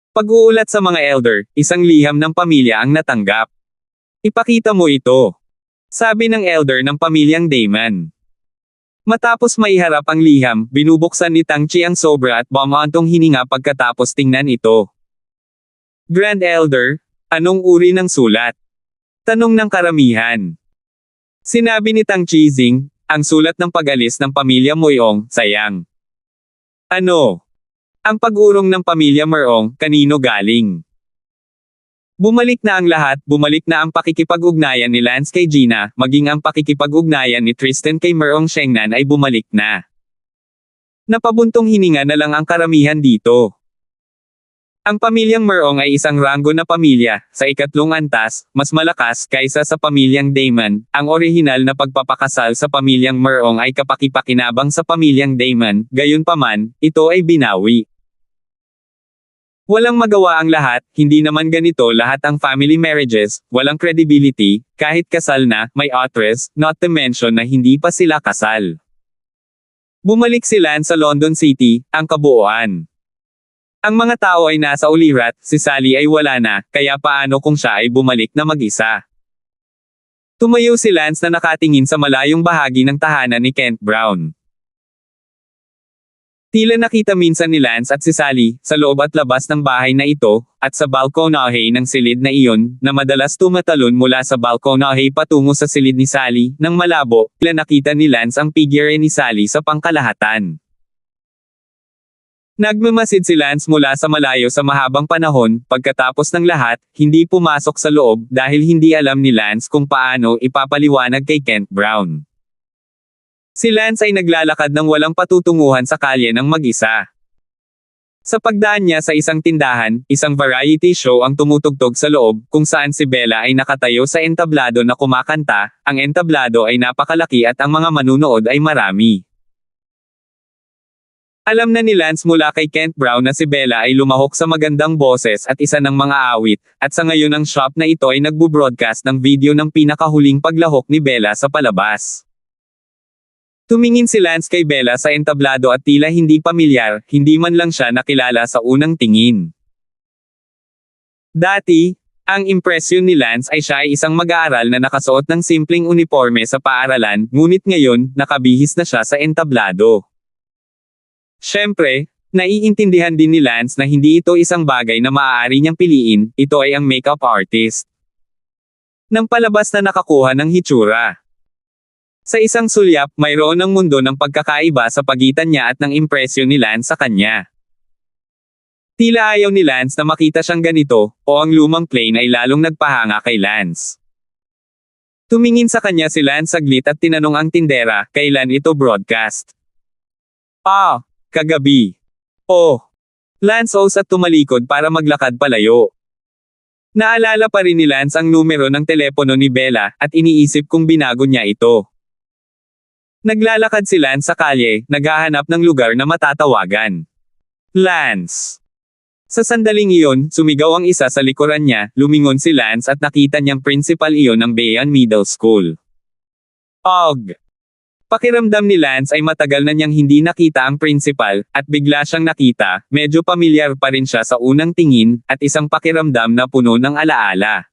Pag-uulat sa mga elder, isang liham ng pamilya ang natanggap. Ipakita mo ito. Sabi ng elder ng pamilyang Daemon. Matapos maiharap ang liham, binubuksan ni Tang Chi ang sobra at bumantong hininga pagkatapos tingnan ito. Grand Elder, anong uri ng sulat? Tanong ng karamihan. Sinabi ni Tang Chi Zing, ang sulat ng pag-alis ng pamilya Moyong, sayang. Ano? Ang pag-urong ng pamilya Merong, kanino galing? Bumalik na ang lahat, bumalik na ang pakikipag-ugnayan ni Lance kay Gina, maging ang pakikipag-ugnayan ni Tristan kay Merong Shengnan ay bumalik na. Napabuntong hininga na lang ang karamihan dito. Ang pamilyang Merong ay isang ranggo na pamilya, sa ikatlong antas, mas malakas kaysa sa pamilyang Damon. Ang orihinal na pagpapakasal sa pamilyang Merong ay kapakipakinabang sa pamilyang Damon, gayunpaman, ito ay binawi. Walang magawa ang lahat, hindi naman ganito lahat ang family marriages, walang credibility, kahit kasal na, may authoress, not to mention na hindi pa sila kasal. Bumalik si Lance sa London City, ang kabuuan. Ang mga tao ay nasa ulirat, si Sally ay wala na, kaya paano kung siya ay bumalik na mag-isa? Tumayo si Lance na nakatingin sa malayong bahagi ng tahanan ni Kent Brown. Tila nakita minsan ni Lance at si Sally, sa loob at labas ng bahay na ito, at sa balkonahe ng silid na iyon, na madalas tumatalon mula sa balkonahe patungo sa silid ni Sally, nang malabo, tila nakita ni Lance ang figure ni Sally sa pangkalahatan. Nagmamasid si Lance mula sa malayo sa mahabang panahon, pagkatapos ng lahat, hindi pumasok sa loob dahil hindi alam ni Lance kung paano ipapaliwanag kay Kent Brown. Si Lance ay naglalakad ng walang patutunguhan sa kalye ng mag-isa. Sa pagdaan niya sa isang tindahan, isang variety show ang tumutugtog sa loob, kung saan si Bella ay nakatayo sa entablado na kumakanta. Ang entablado ay napakalaki at ang mga manunood ay marami. Alam na ni Lance mula kay Kent Brown na si Bella ay lumahok sa magandang boses at isa ng mga awit, at sa ngayon ang shop na ito ay nagbo-broadcast ng video ng pinakahuling paglahok ni Bella sa palabas. Tumingin si Lance kay Bella sa entablado at tila hindi pamilyar, hindi man lang siya nakilala sa unang tingin. Dati, ang impresyon ni Lance ay siya ay isang mag-aaral na nakasuot ng simpleng uniforme sa paaralan, ngunit ngayon, nakabihis na siya sa entablado. Siyempre, naiintindihan din ni Lance na hindi ito isang bagay na maaari niyang piliin, ito ay ang makeup artist. Nang palabas na nakakuha ng hitsura. Sa isang sulyap, mayroon ng mundo ng pagkakaiba sa pagitan niya at ng impresyon ni Lance sa kanya. Tila ayaw ni Lance na makita siyang ganito, o ang lumang plane ay lalong nagpahanga kay Lance. Tumingin sa kanya si Lance saglit at tinanong ang tindera, kailan ito broadcast? Kagabi. Lance O's at tumalikod para maglakad palayo. Naalala pa rin ni Lance ang numero ng telepono ni Bella, at iniisip kung binago niya ito. Naglalakad si Lance sa kalye, naghahanap ng lugar na matatawagan. Lance! Sa sandaling iyon, sumigaw ang isa sa likuran niya, lumingon si Lance at nakita niyang principal iyon ng Bayan Middle School. Pakiramdam ni Lance ay matagal na niyang hindi nakita ang principal, at bigla siyang nakita, medyo pamilyar pa rin siya sa unang tingin, at isang pakiramdam na puno ng alaala.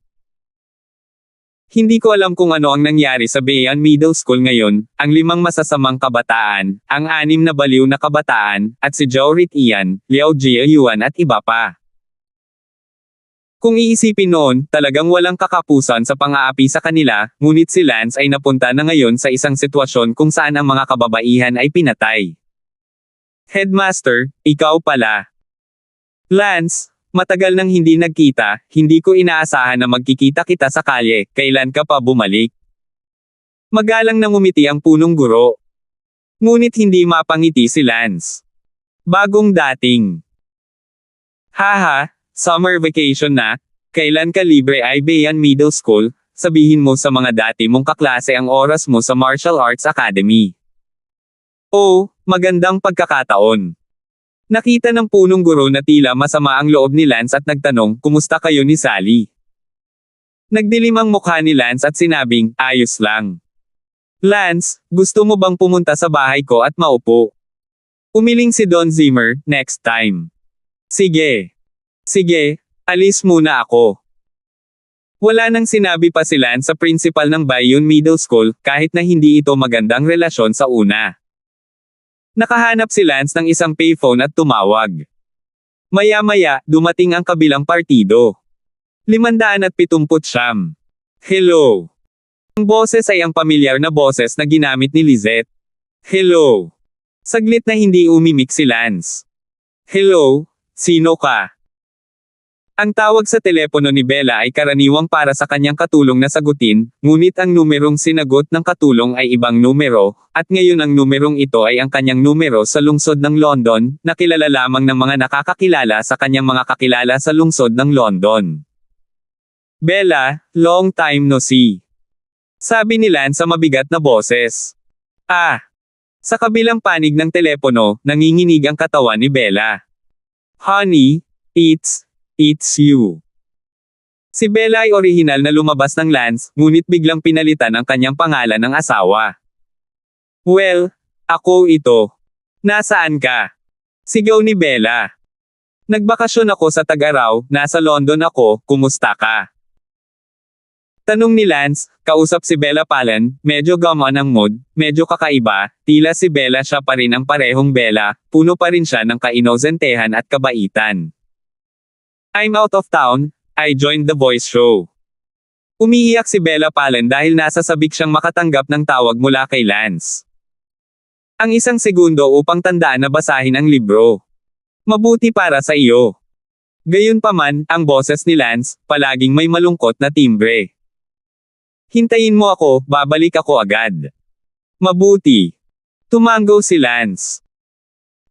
Hindi ko alam kung ano ang nangyari sa Bayan Middle School ngayon, ang 5 masasamang kabataan, ang 6 na baliw na kabataan, at si Jorit Ian, Liao Jia Yuan at iba pa. Kung iisipin noon, talagang walang kakapusan sa pang-aapi sa kanila, ngunit si Lance ay napunta na ngayon sa isang sitwasyon kung saan ang mga kababaihan ay pinatay. Headmaster, ikaw pala. Lance, matagal nang hindi nagkita, hindi ko inaasahan na magkikita kita sa kalye, kailan ka pa bumalik? Magalang nang umiti ang punong guro. Ngunit hindi mapangiti si Lance. Bagong dating. Haha. Summer vacation na, kailan ka libre ay Bayan Middle School, sabihin mo sa mga dati mong kaklase ang oras mo sa Martial Arts Academy. Magandang pagkakataon. Nakita ng punong guro na tila masama ang loob ni Lance at nagtanong, kumusta kayo ni Sally? Nagdilim ang mukha ni Lance at sinabing, ayos lang. Lance, gusto mo bang pumunta sa bahay ko at maupo? Umiling si Don Zimmer, next time. Sige, alis muna ako. Wala nang sinabi pa si Lance sa principal ng Bayan Middle School, kahit na hindi ito magandang relasyon sa una. Nakahanap si Lance ng isang payphone at tumawag. Maya-maya, dumating ang kabilang partido. 579. Hello. Ang boses ay ang pamilyar na boses na ginamit ni Lizette. Hello. Saglit na hindi umimik si Lance. Hello, sino ka? Ang tawag sa telepono ni Bella ay karaniwang para sa kanyang katulong na sagutin, ngunit ang numerong sinagot ng katulong ay ibang numero, at ngayon ang numerong ito ay ang kanyang numero sa lungsod ng London, na kilala lamang ng mga nakakakilala sa kanyang mga kakilala sa lungsod ng London. Bella, long time no see. Sabi ni Lance sa mabigat na boses. Sa kabilang panig ng telepono, nanginginig ang katawan ni Bella. Honey, it's you. Si Bella ay orihinal na lumabas ng Lance, ngunit biglang pinalitan ang kanyang pangalan ng asawa. Well, ako ito. Nasaan ka? Sigaw ni Bella. Nagbakasyon ako sa Tag-Araw, nasa London ako, kumusta ka? Tanong ni Lance, kausap si Bella Pallen, medyo gumon ang mood, medyo kakaiba, tila si Bella siya pa rin ang parehong Bella, puno pa rin siya ng kainosentehan at kabaitan. I'm out of town, I joined the voice show. Umiiyak si Bella Pallen dahil nasa sabik siyang makatanggap ng tawag mula kay Lance. Ang isang segundo upang tandaan na basahin ang libro. Mabuti para sa iyo. Gayunpaman, ang boses ni Lance, palaging may malungkot na timbre. Hintayin mo ako, babalik ako agad. Mabuti. Tumango si Lance.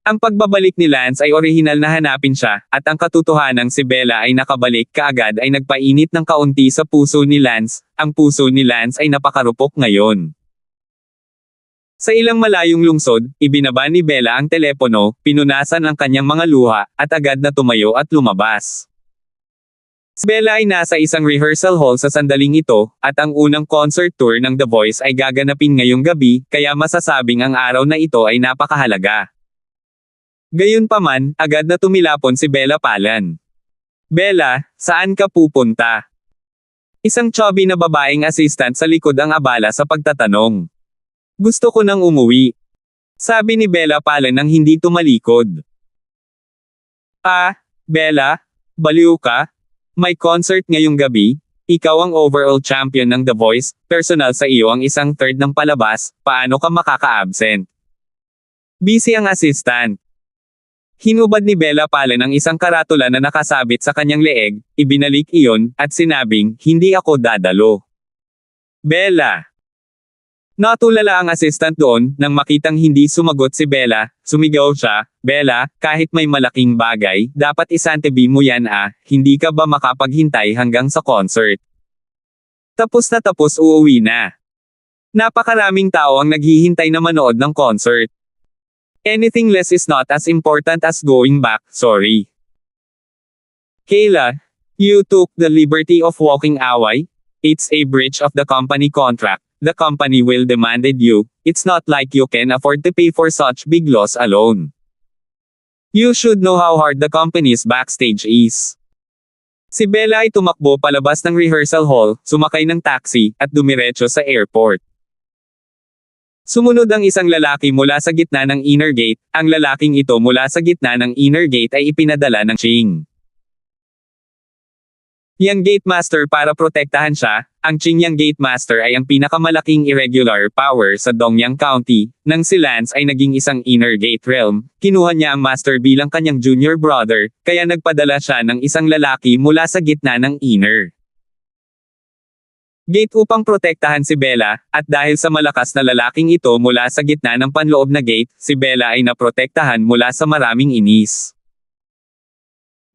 Ang pagbabalik ni Lance ay orihinal na hanapin siya, at ang katotohanang si Bella ay nakabalik kaagad ay nagpainit ng kaunti sa puso ni Lance, ang puso ni Lance ay napakarupok ngayon. Sa ilang malayong lungsod, ibinaba ni Bella ang telepono, pinunasan ang kanyang mga luha, at agad na tumayo at lumabas. Si Bella ay nasa isang rehearsal hall sa sandaling ito, at ang unang concert tour ng The Voice ay gaganapin ngayong gabi, kaya masasabing ang araw na ito ay napakahalaga. Gayunpaman, agad na tumilapon si Bella Pallen. Bella, saan ka pupunta? Isang chubby na babaeng assistant sa likod ang abala sa pagtatanong. Gusto ko nang umuwi. Sabi ni Bella Pallen nang hindi tumalikod. Bella, baliw ka? May concert ngayong gabi? Ikaw ang overall champion ng The Voice, personal sa iyo ang isang third ng palabas, paano ka makaka-absent? Busy ang assistant. Hinubad ni Bella Pallen ang isang karatula na nakasabit sa kanyang leeg, ibinalik iyon, at sinabing, hindi ako dadalo. Bella. Natulala ang assistant doon, nang makitang hindi sumagot si Bella, sumigaw siya, Bella, kahit may malaking bagay, dapat isantabi mo yan hindi ka ba makapaghintay hanggang sa concert? Tapos na tapos uuwi na. Napakaraming tao ang naghihintay na manood ng concert. Anything less is not as important as going back, sorry. Kayla, you took the liberty of walking away? It's a breach of the company contract. The company will demanded you. It's not like you can afford to pay for such big loss alone. You should know how hard the company's backstage is. Si Bella ay tumakbo palabas ng rehearsal hall, sumakay ng taxi, at dumiretso sa airport. Sumunod ang isang lalaki mula sa gitna ng inner gate, ang lalaking ito mula sa gitna ng inner gate ay ipinadala ng Ching Yang Gate Master para protektahan siya. Ang Ching Yang Gate Master ay ang pinakamalaking irregular power sa Dongyang County. Nang si Lance ay naging isang inner gate realm, kinuha niya ang master bilang kanyang junior brother, kaya nagpadala siya ng isang lalaki mula sa gitna ng inner gate upang protektahan si Bella, at dahil sa malakas na lalaking ito mula sa gitna ng panloob na gate, si Bella ay naprotektahan mula sa maraming inis.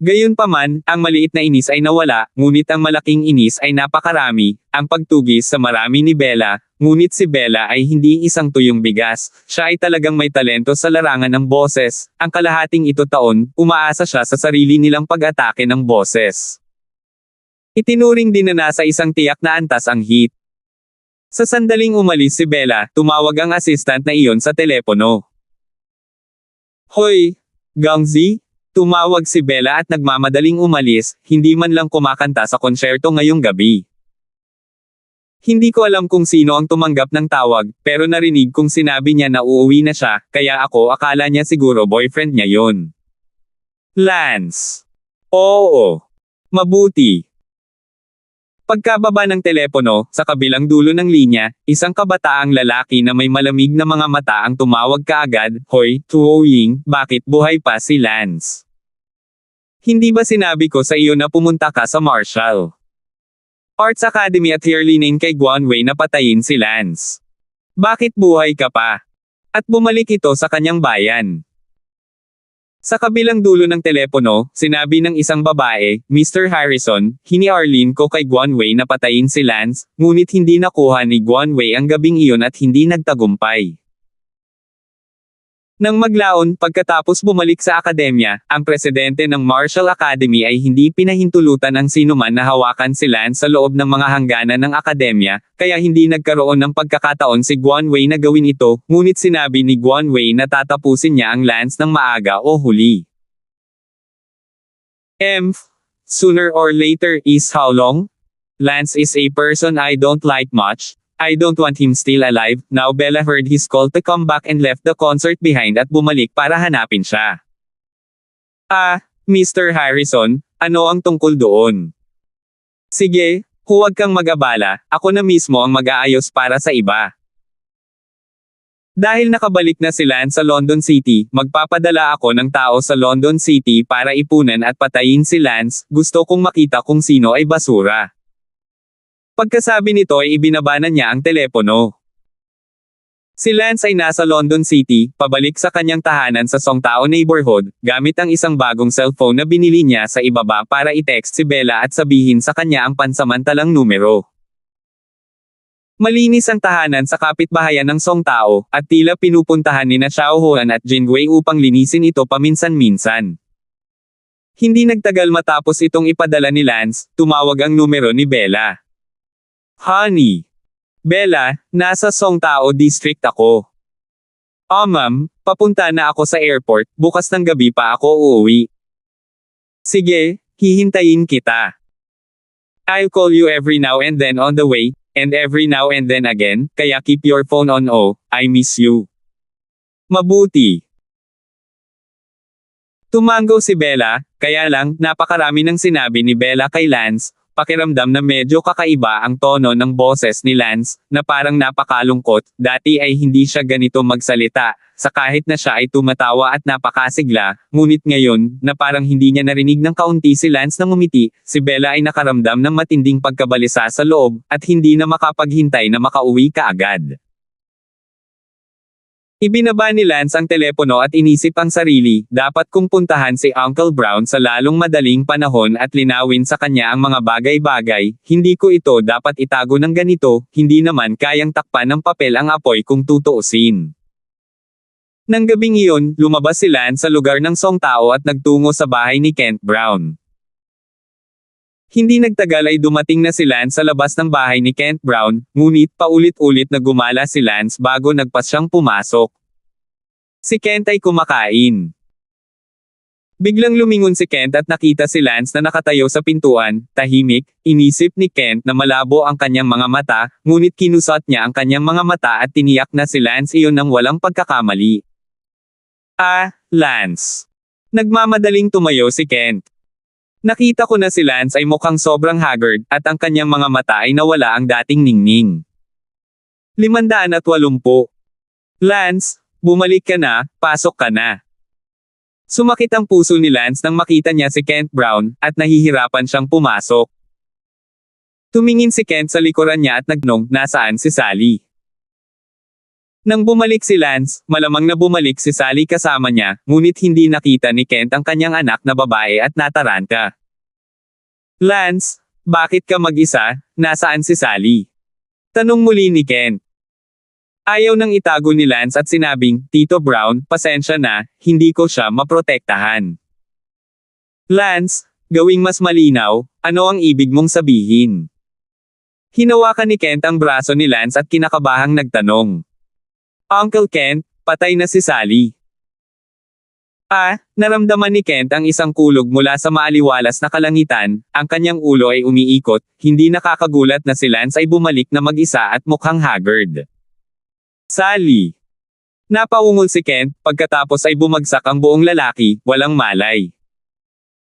Gayunpaman, ang maliit na inis ay nawala, ngunit ang malaking inis ay napakarami, ang pagtugis sa marami ni Bella, ngunit si Bella ay hindi isang tuyong bigas, siya ay talagang may talento sa larangan ng boses, ang kalahating ito taon, umaasa siya sa sarili nilang pag-atake ng boses. Itinuring din na nasa isang tiyak na antas ang hit. Sa sandaling umalis si Bella, tumawag ang assistant na iyon sa telepono. Hoy, Gangzi? Tumawag si Bella at nagmamadaling umalis, hindi man lang kumakanta sa konsyerto ngayong gabi. Hindi ko alam kung sino ang tumanggap ng tawag, pero narinig kong sinabi niya na uuwi na siya, kaya ako akala niya siguro boyfriend niya yon. Lance. Oo. Mabuti. Pagkababa ng telepono, sa kabilang dulo ng linya, isang kabataang lalaki na may malamig na mga mata ang tumawag kaagad, Hoy, Tuo Ying, bakit buhay pa si Lance? Hindi ba sinabi ko sa iyo na pumunta ka sa Martial Arts Academy at hirlinin kay Guanwei na patayin si Lance? Bakit buhay ka pa? At bumalik ito sa kanyang bayan. Sa kabilang dulo ng telepono, sinabi ng isang babae, Mr. Harrison, hini Arlene ko kay Guanwei na patayin si Lance, ngunit hindi nakuha ni Guanwei ang gabing iyon at hindi nagtagumpay. Nang maglaon, pagkatapos bumalik sa akademya, ang presidente ng Martial Academy ay hindi pinahintulutan ang sinuman na hawakan si Lance sa loob ng mga hangganan ng akademya, kaya hindi nagkaroon ng pagkakataon si Guanwei na gawin ito, ngunit sinabi ni Guanwei na tatapusin niya ang Lance ng maaga o huli. Sooner or later is how long? Lance is a person I don't like much. I don't want him still alive. Now Bella heard his call to come back and left the concert behind at bumalik para hanapin siya. Mr. Harrison, ano ang tungkol doon? Sige, huwag kang mag-abala, ako na mismo ang mag-aayos para sa iba. Dahil nakabalik na si Lance sa London City, magpapadala ako ng tao sa London City para ipunan at patayin si Lance, gusto kong makita kung sino ay basura. Pagkasabi nito ay ibinabanan niya ang telepono. Si Lance ay nasa London City, pabalik sa kanyang tahanan sa Songtao neighborhood, gamit ang isang bagong cellphone na binili niya sa ibaba para i-text si Bella at sabihin sa kanya ang pansamantalang numero. Malinis ang tahanan sa kapitbahayan ng Songtao, at tila pinupuntahan ni na Xiao Huan at Jingwei upang linisin ito paminsan-minsan. Hindi nagtagal matapos itong ipadala ni Lance, tumawag ang numero ni Bella. Honey. Bella, nasa Songtao District ako. Ma'am, papunta na ako sa airport, bukas ng gabi pa ako uuwi. Sige, hihintayin kita. I'll call you every now and then on the way, and every now and then again, kaya keep your phone on I miss you. Mabuti. Tumango si Bella, kaya lang, napakarami ng sinabi ni Bella kay Lance. Pakiramdam na medyo kakaiba ang tono ng boses ni Lance, na parang napakalungkot, dati ay hindi siya ganito magsalita, sa kahit na siya ay tumatawa at napakasigla, ngunit ngayon, na parang hindi niya narinig ng kaunti si Lance na ngumiti, si Bella ay nakaramdam ng matinding pagkabalisa sa loob, at hindi na makapaghintay na makauwi kaagad. Ibinaba ni Lance ang telepono at inisip ang sarili, dapat kong puntahan si Uncle Brown sa lalong madaling panahon at linawin sa kanya ang mga bagay-bagay, hindi ko ito dapat itago ng ganito, hindi naman kayang takpan ng papel ang apoy kung tutuusin. Nang gabing iyon, lumabas si Lance sa lugar ng Songtao at nagtungo sa bahay ni Kent Brown. Hindi nagtagal ay dumating na si Lance sa labas ng bahay ni Kent Brown, ngunit paulit-ulit na gumala si Lance bago nagpas siyang pumasok. Si Kent ay kumakain. Biglang lumingon si Kent at nakita si Lance na nakatayo sa pintuan, tahimik, inisip ni Kent na malabo ang kanyang mga mata, ngunit kinusot niya ang kanyang mga mata at tiniyak na si Lance iyon ng walang pagkakamali. Lance. Nagmamadaling tumayo si Kent. Nakita ko na si Lance ay mukhang sobrang haggard, at ang kanyang mga mata ay nawala ang dating ningning. 580. Lance, bumalik ka na, pasok ka na. Sumakit ang puso ni Lance nang makita niya si Kent Brown, at nahihirapan siyang pumasok. Tumingin si Kent sa likuran niya at nagnong, nasaan si Sally? Nang bumalik si Lance, malamang na bumalik si Sally kasama niya, ngunit hindi nakita ni Kent ang kanyang anak na babae at nataranta. Lance, bakit ka mag-isa? Nasaan si Sally? Tanong muli ni Kent. Ayaw nang itago ni Lance at sinabing, Tito Brown, pasensya na, hindi ko siya maprotektahan. Lance, gawing mas malinaw, ano ang ibig mong sabihin? Hinawakan ni Kent ang braso ni Lance at kinakabahang nagtanong. Uncle Kent, patay na si Sally. Naramdaman ni Kent ang isang kulog mula sa maaliwalas na kalangitan, ang kanyang ulo ay umiikot, hindi nakakagulat na si Lance ay bumalik na mag-isa at mukhang haggard. Sally. Napaungol si Kent, pagkatapos ay bumagsak ang buong lalaki, walang malay.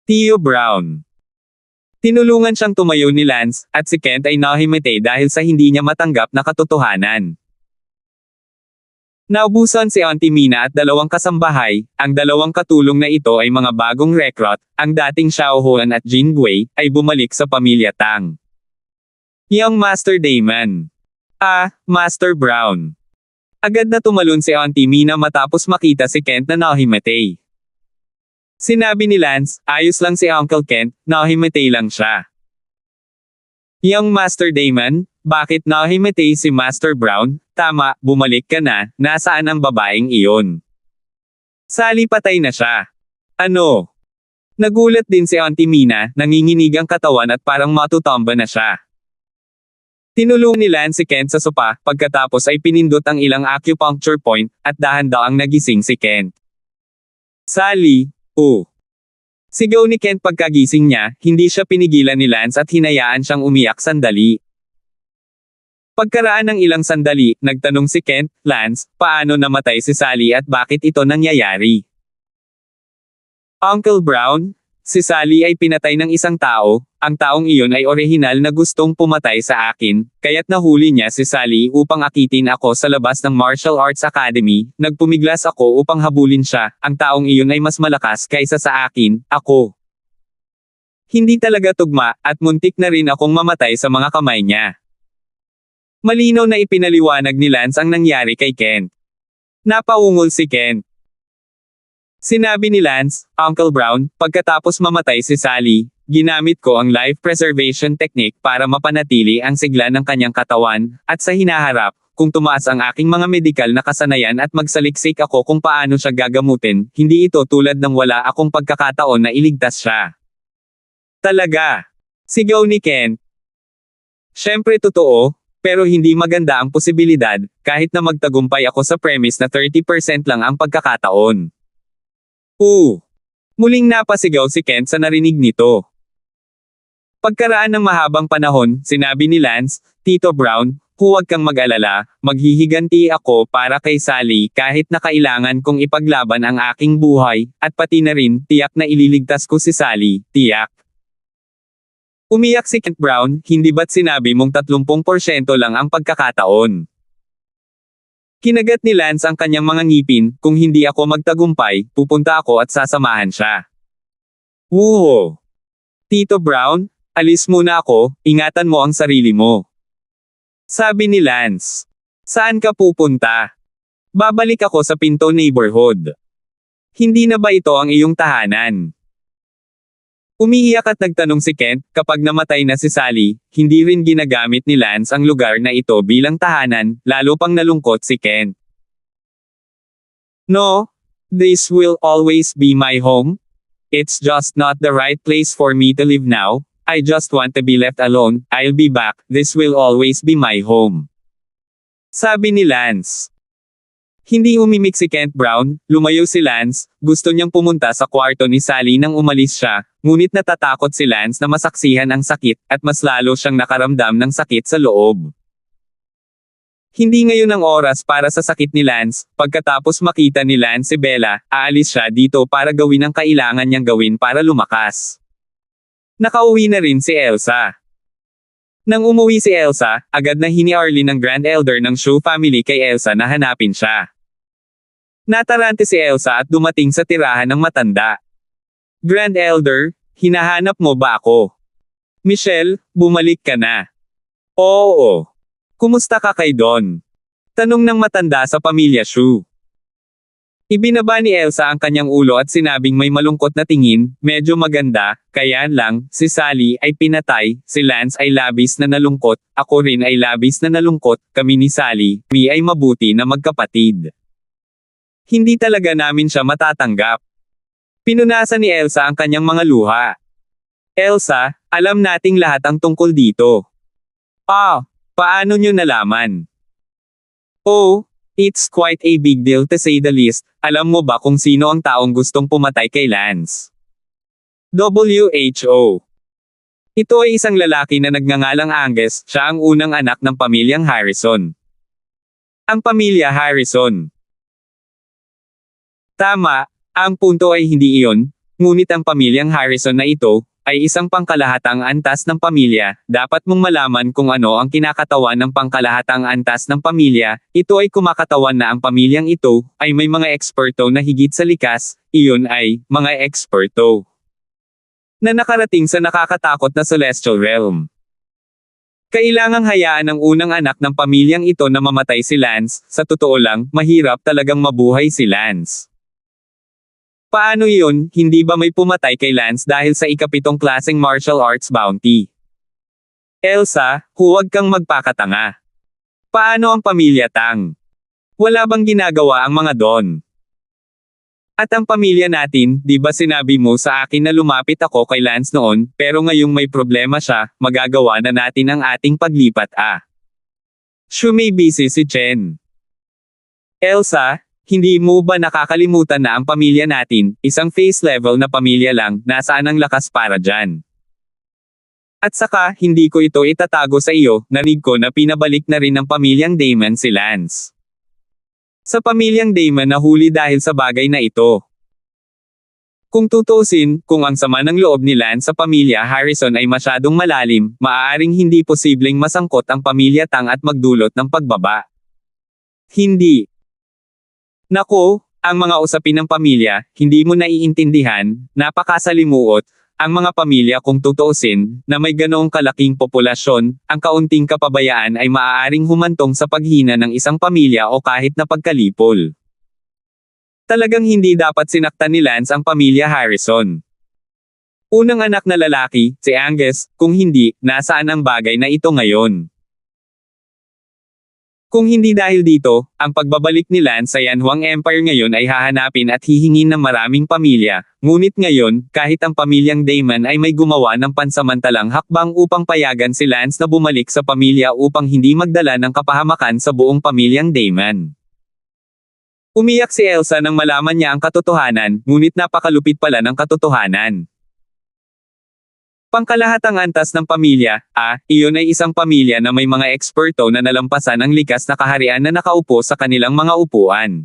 Tio Brown. Tinulungan siyang tumayo ni Lance, at si Kent ay nahimete dahil sa hindi niya matanggap na katotohanan. Naubusan si Auntie Mina at dalawang kasambahay, ang dalawang katulong na ito ay mga bagong recruit, ang dating Xiao Huan at Jin Gui, ay bumalik sa pamilya Tang. Young Master Damon. Master Brown. Agad na tumalon si Auntie Mina matapos makita si Kent na nahimatay. Sinabi ni Lance, ayos lang si Uncle Kent, nahimatay lang siya. Young Master Damon, bakit nahimatay si Master Brown? Tama, bumalik ka na, nasaan ang babaeng iyon? Sally patay na siya. Ano? Nagulat din si Auntie Mina, nanginginig ang katawan at parang matutumba na siya. Tinulong ni Lance si Kent sa sopa, pagkatapos ay pinindot ang ilang acupuncture point, at dahan-daang nagising si Kent. Sally, Sigaw ni Kent pagkagising niya, hindi siya pinigilan ni Lance at hinayaan siyang umiyak sandali. Pagkaraan ng ilang sandali, nagtanong si Kent, Lance, paano namatay si Sally at bakit ito nangyayari? Uncle Brown, si Sally ay pinatay ng isang tao, ang taong iyon ay orihinal na gustong pumatay sa akin, kaya't nahuli niya si Sally upang akitin ako sa labas ng Martial Arts Academy, nagpumiglas ako upang habulin siya, ang taong iyon ay mas malakas kaysa sa akin, ako. Hindi talaga tugma, at muntik na rin akong mamatay sa mga kamay niya. Malinaw na ipinaliwanag ni Lance ang nangyari kay Kent. Napaungol si Kent. Sinabi ni Lance, Uncle Brown, pagkatapos mamatay si Sally, ginamit ko ang life preservation technique para mapanatili ang sigla ng kanyang katawan, at sa hinaharap, kung tumaas ang aking mga medikal na kasanayan at magsaliksik ako kung paano siya gagamutin, hindi ito tulad ng wala akong pagkakataon na iligtas siya. Talaga? Sigaw ni Kent. Siyempre totoo, pero hindi maganda ang posibilidad, kahit na magtagumpay ako sa premise na 30% lang ang pagkakataon. Muling napasigaw si Kent sa narinig nito. Pagkaraan ng mahabang panahon, sinabi ni Lance, Tito Brown, huwag kang mag-alala, maghihiganti ako para kay Sally kahit na kailangan kong ipaglaban ang aking buhay, at pati na rin, tiyak na ililigtas ko si Sally, tiyak. Umiyak si Kent Brown, hindi ba't sinabi mong 30% lang ang pagkakataon? Kinagat ni Lance ang kanyang mga ngipin, kung hindi ako magtagumpay, pupunta ako at sasamahan siya. Woo! Tito Brown, alis muna ako, ingatan mo ang sarili mo. Sabi ni Lance. Saan ka pupunta? Babalik ako sa Pinto Neighborhood. Hindi na ba ito ang iyong tahanan? Umiiyak at nagtanong si Kent, kapag namatay na si Sally, hindi rin ginagamit ni Lance ang lugar na ito bilang tahanan, lalo pang nalungkot si Kent. No, this will always be my home. It's just not the right place for me to live now. I just want to be left alone, I'll be back, this will always be my home. Sabi ni Lance. Hindi umimik si Kent Brown, lumayo si Lance, gusto niyang pumunta sa kwarto ni Sally nang umalis siya, ngunit natatakot si Lance na masaksihan ang sakit, at mas lalo siyang nakaramdam ng sakit sa loob. Hindi ngayon ang oras para sa sakit ni Lance, pagkatapos makita ni Lance si Bella, aalis siya dito para gawin ang kailangan niyang gawin para lumakas. Nakauwi na rin si Elsa. Nang umuwi si Elsa, agad na hini-Arlene ng Grand Elder ng Shu family kay Elsa na hanapin siya. Natarante si Elsa at dumating sa tirahan ng matanda. Grand Elder, hinahanap mo ba ako? Michelle, bumalik ka na. Oo. Kumusta ka kay Don? Tanong ng matanda sa pamilya Shu. Ibinaba ni Elsa ang kanyang ulo at sinabing may malungkot na tingin, medyo maganda, kaya lang, si Sally ay pinatay, si Lance ay labis na nalungkot, ako rin ay labis na nalungkot, kami ni Sally, mi ay mabuti na magkapatid. Hindi talaga namin siya matatanggap. Pinunasan ni Elsa ang kanyang mga luha. Elsa, alam nating lahat ang tungkol dito. Paano nyo nalaman? It's quite a big deal to say the least. Alam mo ba kung sino ang taong gustong pumatay kay Lance? WHO. Ito ay isang lalaki na nagngangalang Angus, siya ang unang anak ng pamilyang Harrison. Ang pamilya Harrison. Tama, ang punto ay hindi iyon, ngunit ang pamilyang Harrison na ito, ay isang pangkalahatang antas ng pamilya. Dapat mong malaman kung ano ang kinakatawan ng pangkalahatang antas ng pamilya. Ito ay kumakatawan na ang pamilyang ito ay may mga eksperto na higit sa likas, iyon ay mga eksperto na nakarating sa nakakatakot na celestial realm. Kailangang hayaan ang unang anak ng pamilyang ito na mamatay si Lance. Sa totoo lang, mahirap talagang mabuhay si Lance. Paano yun? Hindi ba may pumatay kay Lance dahil sa ikapitong klaseng martial arts bounty? Elsa, huwag kang magpakatanga. Paano ang pamilya Tang? Wala bang ginagawa ang mga Don? At ang pamilya natin, di ba sinabi mo sa akin na lumapit ako kay Lance noon, pero ngayong may problema siya, magagawa na natin ang ating paglipat may busy si Chen. Elsa, hindi mo ba nakakalimutan na ang pamilya natin, isang face level na pamilya lang, nasaan ang lakas para dyan? At saka, hindi ko ito itatago sa iyo, narinig ko na pinabalik na rin ng pamilyang Damon si Lance. Sa pamilyang Damon nahuli dahil sa bagay na ito. Kung tutuusin, kung ang sama ng loob ni Lance sa pamilya Harrison ay masyadong malalim, maaaring hindi posibleng masangkot ang pamilya Tang at magdulot ng pagbaba. Hindi. Nako, ang mga usapin ng pamilya, hindi mo naiintindihan, napakasalimuot. Ang mga pamilya kung tutuusin, na may ganoong kalaking populasyon, ang kaunting kapabayaan ay maaaring humantong sa paghina ng isang pamilya o kahit na pagkalipol. Talagang hindi dapat sinaktan ni Lance ang pamilya Harrison. Unang anak na lalaki, si Angus, kung hindi, nasaan ang bagay na ito ngayon? Kung hindi dahil dito, ang pagbabalik ni Lance sa Yanhuang Empire ngayon ay hahanapin at hihingin ng maraming pamilya, ngunit ngayon, kahit ang pamilyang Damon ay may gumawa ng pansamantalang hakbang upang payagan si Lance na bumalik sa pamilya upang hindi magdala ng kapahamakan sa buong pamilyang Damon. Umiyak si Elsa nang malaman niya ang katotohanan, ngunit napakalupit pala ng katotohanan. Pangkalahatang antas ng pamilya, iyon ay isang pamilya na may mga eksperto na nalampasan ang likas na kaharian na nakaupo sa kanilang mga upuan.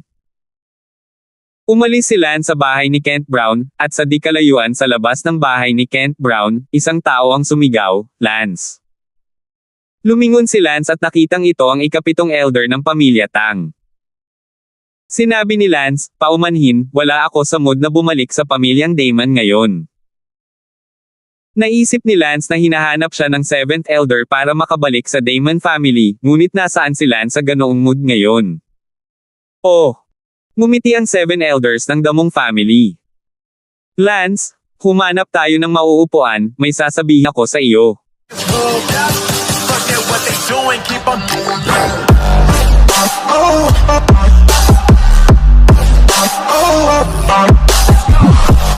Umalis si Lance sa bahay ni Kent Brown, at sa di kalayuan sa labas ng bahay ni Kent Brown, isang tao ang sumigaw, "Lance!" Lumingon si Lance at nakitang ito ang ikapitong elder ng pamilya Tang. Sinabi ni Lance, paumanhin, wala ako sa mood na bumalik sa pamilyang Damon ngayon. Naisip ni Lance na hinahanap siya ng 7th elder para makabalik sa Damon family, ngunit nasaan si Lance sa ganoong mood ngayon? Oh! Ngumiti ang 7 elders ng Damong family. Lance, humanap tayo ng mauupuan, may sasabihin ako sa iyo.